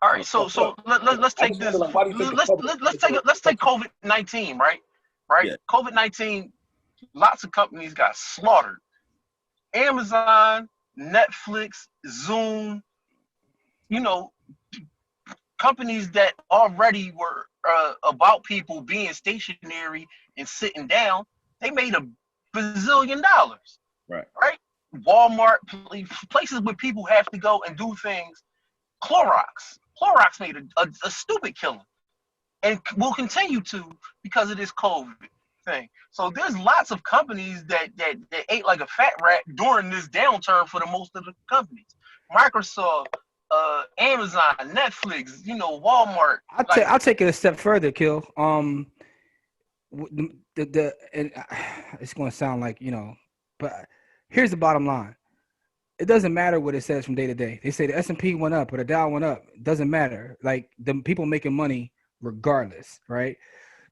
All right, so let's I take just this. wonder, like, why do you think the public? Let's take COVID-19, right? Right. Yeah. COVID-19. Lots of companies got slaughtered. Amazon, Netflix, Zoom. You know, companies that already were about people being stationary and sitting down. They made $1 bazillion. Right. Right. Walmart, places where people have to go and do things. Clorox made a stupid killing and will continue to because of this COVID thing. So there's lots of companies that ate like a fat rat during this downturn for the most of the companies. Microsoft, Amazon, Netflix, you know, Walmart. I'll take it a step further, Kill. And it's going to sound like, you know, but here's the bottom line. It doesn't matter what it says from day to day. They say the S&P went up or the Dow went up. It doesn't matter. Like the people making money regardless, right?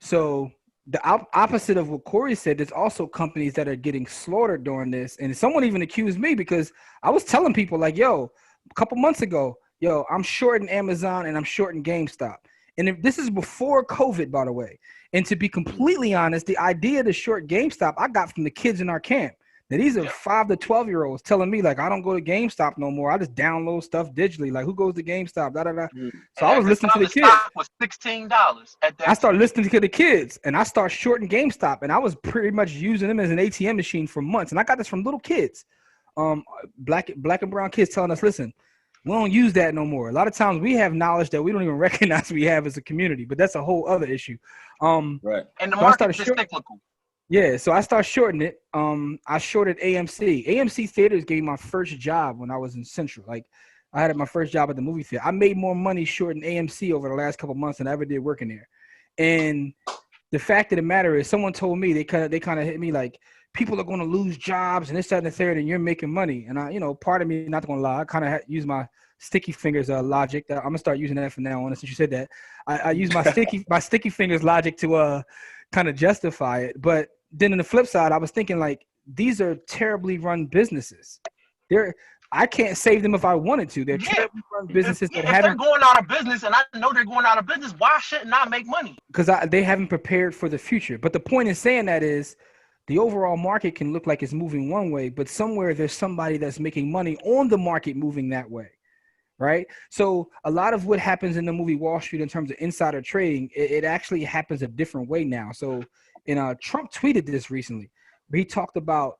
So the opposite of what Corey said, there's also companies that are getting slaughtered during this. And someone even accused me because I was telling people like, yo, a couple months ago, yo, I'm shorting Amazon and I'm shorting GameStop. And if this is before COVID, by the way. And to be completely honest, the idea to short GameStop, I got from the kids in our camp. Now, these are 5 to 12-year-olds telling me, like, I don't go to GameStop no more. I just download stuff digitally. Like, who goes to GameStop? Da, da, da. So I was listening to the kids. Stock was $16 at that I started listening to the kids, and I started shorting GameStop, and I was pretty much using them as an ATM machine for months. And I got this from little kids, black and brown kids telling us, listen, we don't use that no more. A lot of times we have knowledge that we don't even recognize we have as a community, but that's a whole other issue. Right. And the market is cyclical. Yeah, so I started shorting it. I shorted AMC. AMC Theaters gave me my first job when I was in Central. Like, I had my first job at the movie theater. I made more money shorting AMC over the last couple months than I ever did working there. And the fact of the matter is, someone told me they kind of hit me like, people are going to lose jobs and this, that, and the third, and you're making money. And I, you know, part of me, not going to lie, I kind of use my sticky fingers logic. I'm gonna start using that from now on. Since you said that, I use my sticky fingers logic to kind of justify it. But then on the flip side, I was thinking like, these are terribly run businesses. I can't save them if I wanted to. They're terribly run businesses if they're going out of business, and I know they're going out of business, why shouldn't I make money? Because they haven't prepared for the future. But the point in saying that is, the overall market can look like it's moving one way, but somewhere there's somebody that's making money on the market moving that way, right? So a lot of what happens in the movie Wall Street in terms of insider trading, it actually happens a different way now. So Trump tweeted this recently, where he talked about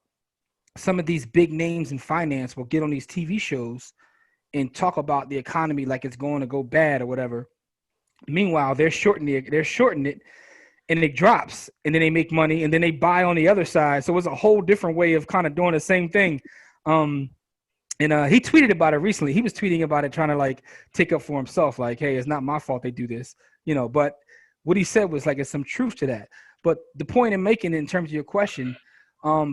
some of these big names in finance will get on these TV shows and talk about the economy like it's going to go bad or whatever. Meanwhile, they're shorting it. And it drops, and then they make money, and then they buy on the other side. So it's a whole different way of kind of doing the same thing. And he tweeted about it recently. He was tweeting about it, trying to like take up for himself, like, hey, it's not my fault they do this, you know. But what he said was like, there's some truth to that. But the point I'm making in terms of your question,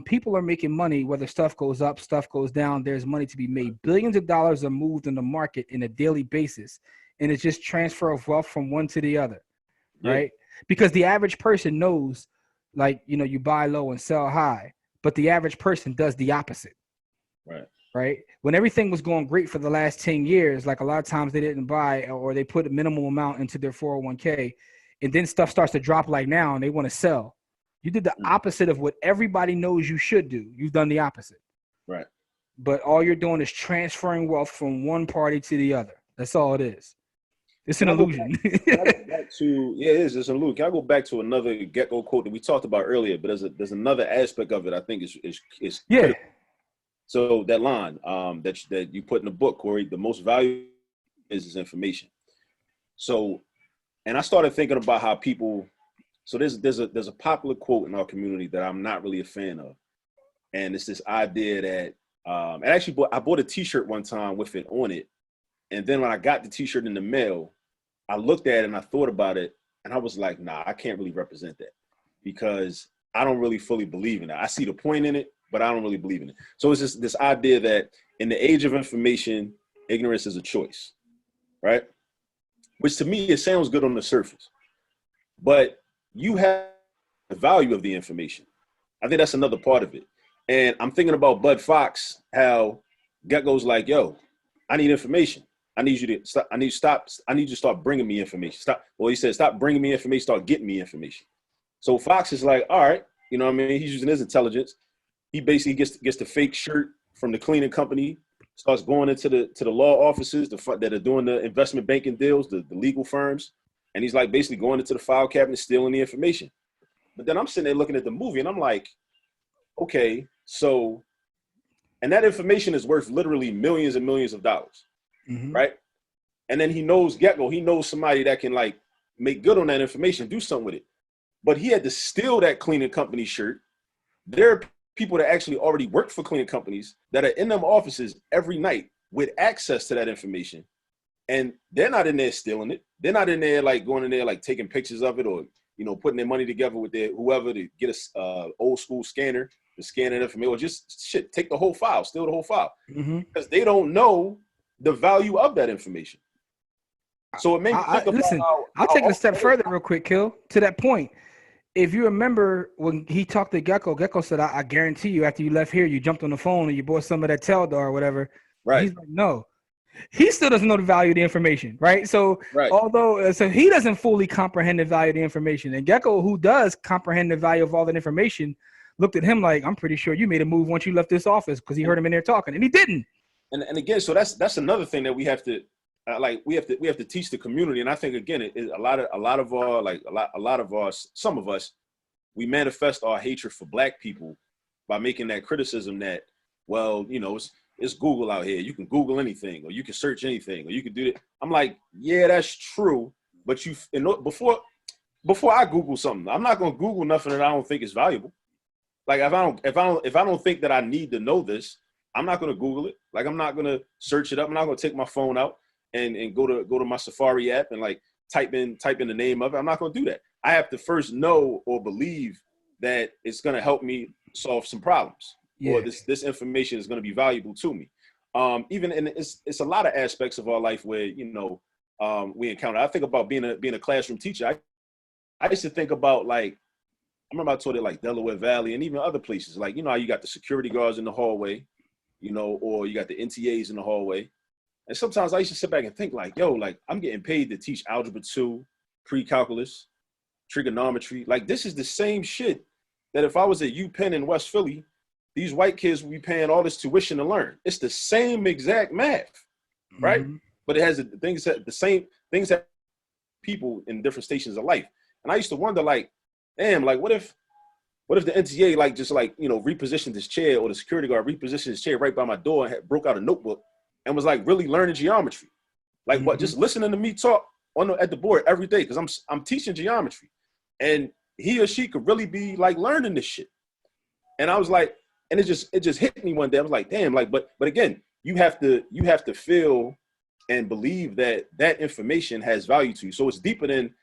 people are making money whether stuff goes up, stuff goes down. There's money to be made. Billions of dollars are moved in the market in a daily basis, and it's just transfer of wealth from one to the other, right? Because the average person knows, like, you know, you buy low and sell high, but the average person does the opposite. Right. When everything was going great for the last 10 years, like a lot of times they didn't buy or they put a minimal amount into their 401k, and then stuff starts to drop like now and they want to sell. You did the opposite of what everybody knows you should do. You've done the opposite. Right. But all you're doing is transferring wealth from one party to the other. That's all it is. It's an illusion. It is. It's an illusion. Can I go back to another get-go quote that we talked about earlier? But there's another aspect of it I think is critical. So that line that you put in the book, Corey, the most valuable is information. So, and I started thinking about how people. So there's a popular quote in our community that I'm not really a fan of, and it's this idea that and actually I bought a T-shirt one time with it on it, and then when I got the T-shirt in the mail, I looked at it and I thought about it, and I was like, nah, I can't really represent that because I don't really fully believe in it. I see the point in it, but I don't really believe in it. So it's just this idea that in the age of information, ignorance is a choice, right? Which to me, it sounds good on the surface, but you have the value of the information. I think that's another part of it. And I'm thinking about Bud Fox, how Gecko's like, yo, I need information. I need you to stop. I need you to start bringing me information. Stop. Well, he said, stop bringing me information, start getting me information. So Fox is like, all right, you know what I mean? He's using his intelligence. He basically gets the fake shirt from the cleaning company, starts going into the law offices that are doing the investment banking deals, the legal firms. And he's like basically going into the file cabinet, stealing the information. But then I'm sitting there looking at the movie and I'm like, okay, so, and that information is worth literally millions and millions of dollars, right? And then he knows Gecko, he knows somebody that can like make good on that information, do something with it. But he had to steal that cleaning company shirt. There are people that actually already work for cleaning companies that are in them offices every night with access to that information. And they're not in there stealing it. They're not in there like going in there like taking pictures of it or, you know, putting their money together with their whoever to get a old school scanner to scan it information or just shit, take the whole file, steal the whole file. Because they don't know the value of that information. So it made me think about listen, I'll take it a step further real quick, Kill. To that point, if you remember when he talked to Gecko, Gecko said, I guarantee you after you left here, you jumped on the phone and you bought some of that Teldar or whatever. Right. He's like, no. He still doesn't know the value of the information, right? So although so he doesn't fully comprehend the value of the information. And Gecko, who does comprehend the value of all that information, looked at him like, I'm pretty sure you made a move once you left this office because he heard him in there talking. And he didn't. And again, so that's another thing that we have to we have to teach the community. And I think again, it is a lot of some of us, we manifest our hatred for Black people by making that criticism that, well, you know, it's Google out here. You can Google anything, or you can search anything, or you can do it. I'm like, yeah, that's true. But before I Google something, I'm not gonna Google nothing that I don't think is valuable. Like if I don't think that I need to know this, I'm not gonna Google it. Like I'm not gonna search it up. I'm not gonna take my phone out and go to my Safari app and like type in the name of it. I'm not gonna do that. I have to first know or believe that it's gonna help me solve some problems. Yeah. Or this information is going to be valuable to me. Even and it's a lot of aspects of our life where, you know, we encounter. I think about being a classroom teacher. I used to think about like, I remember I taught it like Delaware Valley and even other places. Like, you know how you got the security guards in the hallway, you know, or you got the NTAs in the hallway. And sometimes I used to sit back and think like, yo, like I'm getting paid to teach Algebra 2, pre-calculus, trigonometry. Like this is the same shit that if I was at UPenn in West Philly, these white kids will be paying all this tuition to learn. It's the same exact math, right? But it has the same things that people in different stations of life. And I used to wonder, like, damn, like, what if the NTA like just like, you know, repositioned his chair, or the security guard repositioned his chair right by my door and broke out a notebook and was like really learning geometry, like what? Just listening to me talk at the board every day because I'm teaching geometry, and he or she could really be like learning this shit. And I was like. And it just hit me one day. I was like, damn, like, but again, you have to feel and believe that information has value to you. So it's deeper than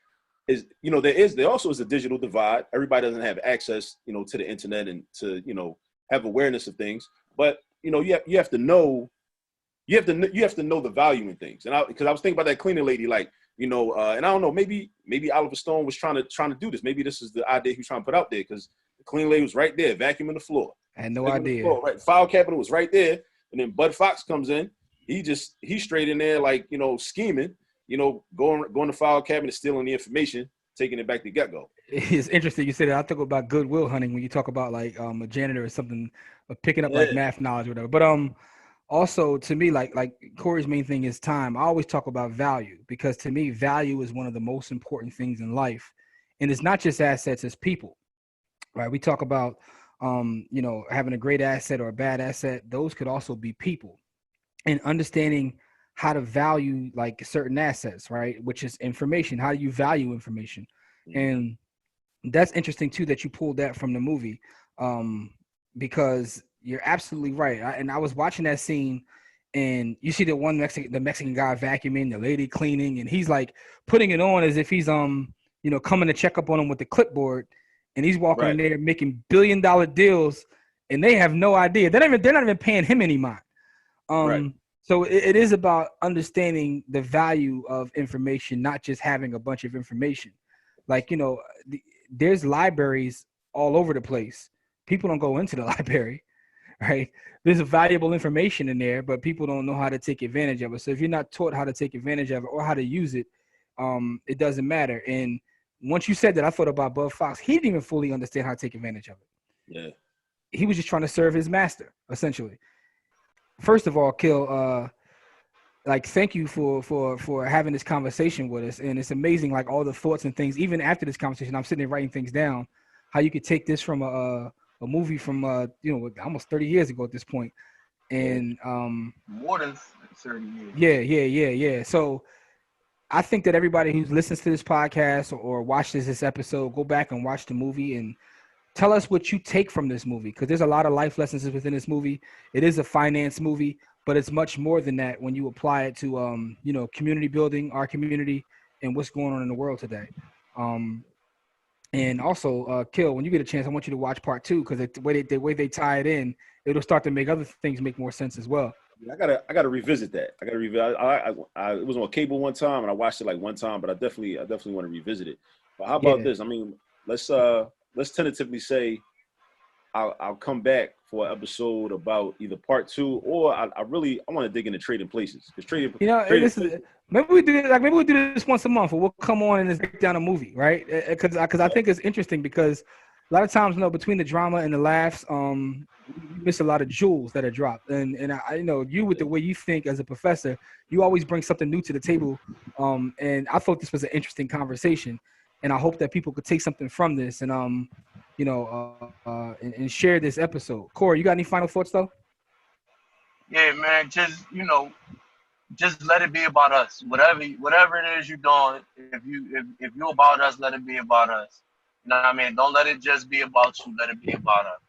you know, there also is a digital divide. Everybody doesn't have access, you know, to the internet and to, you know, have awareness of things. But, you know, you have to know the value in things. And because I was thinking about that cleaning lady, like, you know, and I don't know, maybe Oliver Stone was trying to do this. Maybe this is the idea he was trying to put out there, because the cleaning lady was right there, vacuuming the floor. I had no idea. Right, file cabinet was right there, and then Bud Fox comes in. He's straight in there, like, you know, scheming, you know, going to file cabinet, stealing the information, taking it back to Gecko. It's interesting you said that. I think about goodwill hunting when you talk about like a janitor or something, picking up like math knowledge or whatever. But also to me, like Corey's main thing is time. I always talk about value, because to me, value is one of the most important things in life, and it's not just assets; it's people. Right? We talk about you know, having a great asset or a bad asset. Those could also be people, and understanding how to value like certain assets, right? Which is information. How do you value information? And that's interesting too, that you pulled that from the movie, because you're absolutely right. I was watching that scene, and you see the Mexican guy vacuuming, the lady cleaning, and he's like putting it on as if he's you know, coming to check up on him with the clipboard. And he's walking in there making $1 billion deals, and they have no idea. They're not even paying him any mind. So it is about understanding the value of information, not just having a bunch of information. Like, you know, there's libraries all over the place. People don't go into the library, right? There's valuable information in there, but people don't know how to take advantage of it. So if you're not taught how to take advantage of it or how to use it, it doesn't matter. And once you said that, I thought about Bud Fox. He didn't even fully understand how to take advantage of it. Yeah. He was just trying to serve his master, essentially. First of all, Kill, like, thank you for having this conversation with us. And it's amazing, like, all the thoughts and things, even after this conversation, I'm sitting there writing things down, how you could take this from a movie from, almost 30 years ago at this point. And more than 30 years. Yeah. So I think that everybody who listens to this podcast or watches this episode, go back and watch the movie and tell us what you take from this movie, because there's a lot of life lessons within this movie. It is a finance movie, but it's much more than that when you apply it to, community building, our community, and what's going on in the world today. And also, Kill, when you get a chance, I want you to watch part 2, because the way they tie it in, it'll start to make other things make more sense as well. I gotta revisit that. I gotta revisit. I it was on cable one time, and I watched it like one time, but I definitely want to revisit it. But how about this? I mean, let's tentatively say I'll come back for an episode about either part 2, or I want to dig into Trading Places, because maybe we do this once a month, or we'll come on and just break down a movie, right? Because I think it's interesting, because a lot of times, between the drama and the laughs, you miss a lot of jewels that are dropped. And I you, with the way you think as a professor, you always bring something new to the table. And I thought this was an interesting conversation, and I hope that people could take something from this and and share this episode. Corey, you got any final thoughts though? Yeah, man, just let it be about us. Whatever it is you're doing, if you're about us, let it be about us. You know what I mean? Don't let it just be about you. Let it be about us.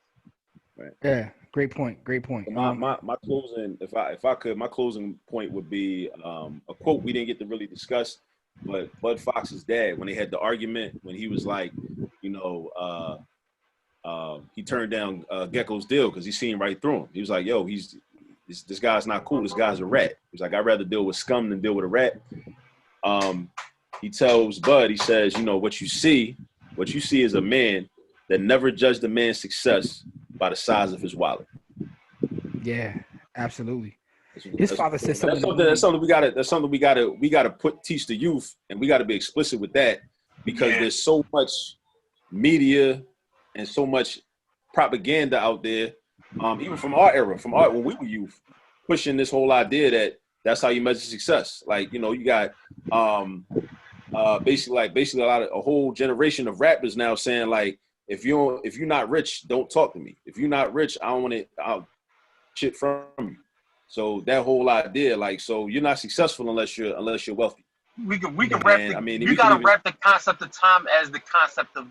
Right. Yeah, great point. My closing, if I could, my closing point would be a quote we didn't get to really discuss, but Bud Fox's dad, when they had the argument, when he was like, he turned down Gecko's deal because he seen right through him. He was like, "Yo, this guy's not cool. This guy's a rat." He's like, "I'd rather deal with scum than deal with a rat." He tells Bud, he says, what you see is a man that never judged a man's success by the size of his wallet. Yeah, absolutely. His father said something. That's something we gotta teach the youth, and we gotta be explicit with that, because there's so much media and so much propaganda out there, even from our era, when we were youth, pushing this whole idea that that's how you measure success. Like, you got basically a whole generation of rappers now saying, like, if you're not rich, don't talk to me. If you're not rich, I don't want I'll shit from you. So that whole idea, like, so you're not successful unless you're wealthy. We can wrap you gotta wrap the concept of time as the concept of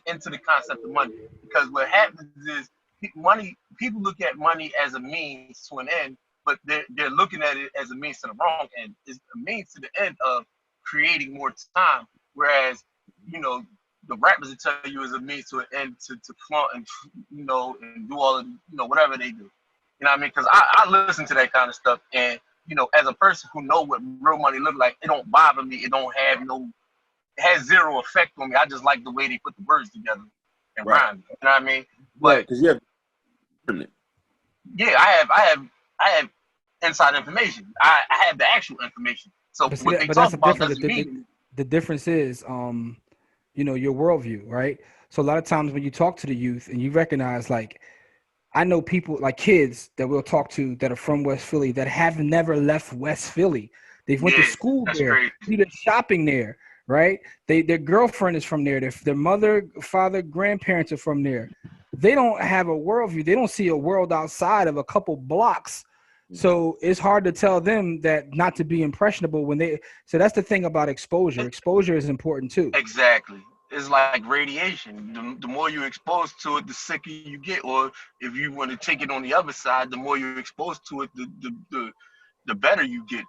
into the concept of money, because what happens is people look at money as a means to an end, but they're looking at it as a means to the wrong end. It's a means to the end of creating more time, whereas the rappers will tell you is a means to an end to flaunt and and do all of whatever they do. You know what I mean? Because I listen to that kind of stuff, and as a person who know what real money look like, it don't bother me. It don't have it has zero effect on me. I just like the way they put the words together and rhyme. You know what I mean? But because you have, yeah, I have inside information. I have the actual information. So what they talk about doesn't mean. The difference is, your worldview, right? So a lot of times when you talk to the youth and you recognize, like, I know people, like kids that we'll talk to that are from West Philly that have never left West Philly. They've went to school there, they've been shopping there, right? Their girlfriend is from there. Their mother, father, grandparents are from there. They don't have a worldview. They don't see a world outside of a couple blocks. So it's hard to tell them that not to be impressionable so that's the thing about exposure. Exposure is important too. Exactly. It's like radiation. The more you're exposed to it, the sicker you get. Or if you want to take it on the other side, the more you're exposed to it, the better you get.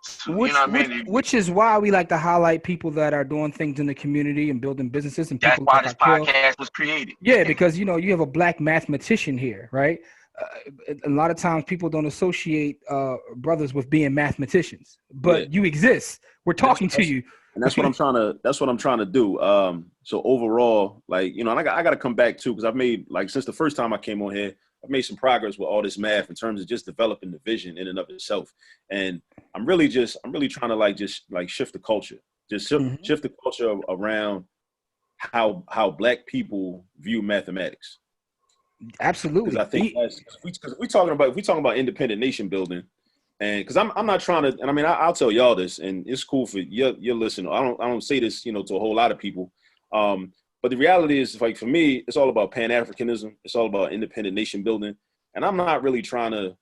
Which is why we like to highlight people that are doing things in the community and building businesses. And that's people why this podcast was created. Yeah, because you have a black mathematician here, right? a lot of times people don't associate brothers with being mathematicians, but Yeah. you exist. We're talking to you. And that's what I'm trying to do. So overall, like, you know, and I got to come back too, because I've made, like, since the first time I came on here, I've made some progress with all this math in terms of just developing the vision in and of itself. And I'm really trying to just shift the culture, shift the culture around how Black people view mathematics. Absolutely. Because I think because we talking about independent nation building. And because I'm not trying to, and I mean, I'll tell y'all this, and it's cool for your listener. I don't say this, you know, to a whole lot of people. But the reality is, like, for me, it's all about Pan-Africanism. It's all about independent nation building. And I'm not really trying to,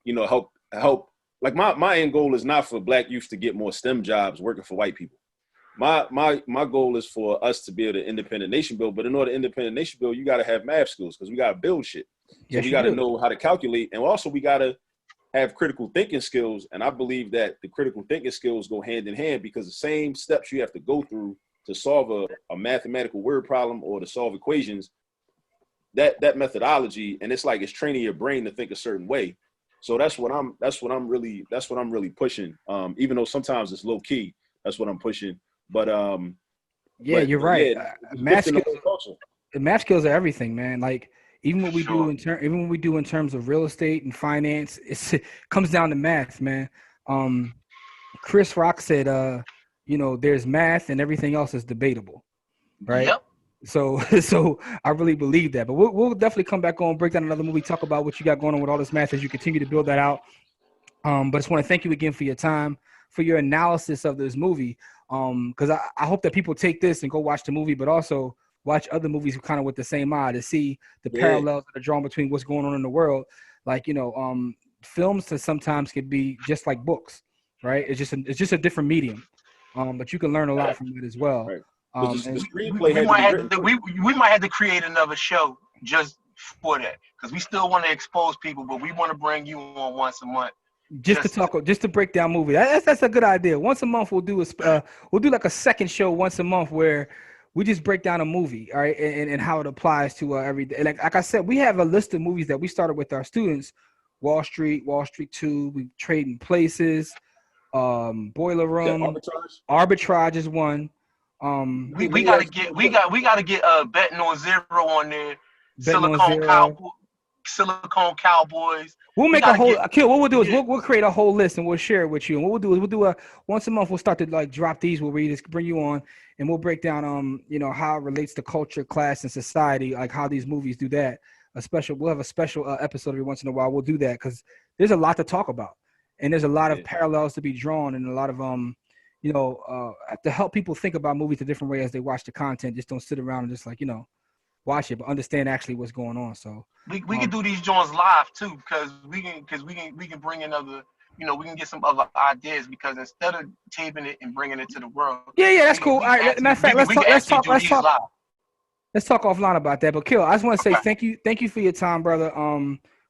you know, help. Like, my end goal is not for Black youth to get more STEM jobs working for white people. My goal is for us to be able to independent nation build. But in order to independent nation build, you got to have math skills, because we got to build shit. So we got to know how to calculate. And also we got to have critical thinking skills. And I believe that the critical thinking skills go hand in hand, because the same steps you have to go through to solve a mathematical word problem or to solve equations, that methodology, and it's like it's training your brain to think a certain way. So that's what I'm really pushing. Even though sometimes it's low key, that's what I'm pushing. But you're right. Yeah, math skills are everything, man. Like, even what we do in terms of real estate and finance, it comes down to math, man. Chris Rock said, you know, there's math and everything else is debatable, right? Yep. So I really believe that. But we'll definitely come back on, break down another movie, talk about what you got going on with all this math as you continue to build that out. But I just want to thank you again for your time, for your analysis of this movie. Because I hope that people take this and go watch the movie, but also watch other movies kind of with the same eye to see the parallels that are drawn between what's going on in the world. Like, you know, films sometimes can be just like books, right? It's just a different medium. But you can learn a lot from it as well. Right. We might have to create another show just for that, because we still want to expose people, but we want to bring you on once a month. Just to break down movie. That's a good idea. Once a month we'll do like a second show once a month where we just break down a movie, all right, and how it applies to every day. Like I said, we have a list of movies that we started with our students. Wall Street 2, we Trading Places, Boiler Room, Arbitrage is one. We gotta get Betting on Zero on there. Silicone Cowboys. We'll make a whole Akil. What we'll do is we'll create a whole list and we'll share it with you. And what we'll do is we'll do a once a month. We'll start to like drop these where we just bring you on and we'll break down you know, how it relates to culture, class, and society, like how these movies do that. We'll have a special episode every once in a while. We'll do that because there's a lot to talk about and there's a lot of parallels to be drawn and a lot of you know, to help people think about movies a different way as they watch the content. Just don't sit around and just like, you know, watch it, but understand actually what's going on. So we can do these joints live too, because we can bring in other, you know, we can get some other ideas, because instead of taping it and bringing it to the world. Yeah, that's cool. All right, matter of fact, let's talk offline about that. But Kill, I just want to say thank you for your time, brother.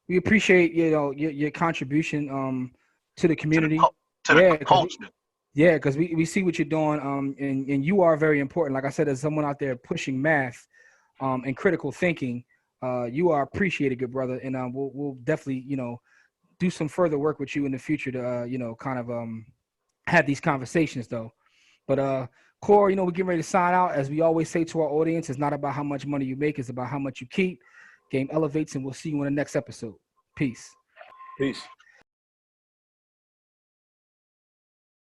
We appreciate, you know, your contribution to the community, to the culture. Yeah, because we see what you're doing, and you are very important. Like I said, as someone out there pushing math and critical thinking, you are appreciated, good brother. And we'll definitely, you know, do some further work with you in the future to, you know, kind of have these conversations, though. But Core, you know, we're getting ready to sign out. As we always say to our audience, it's not about how much money you make, it's about how much you keep. Game elevates, and we'll see you in the next episode. Peace.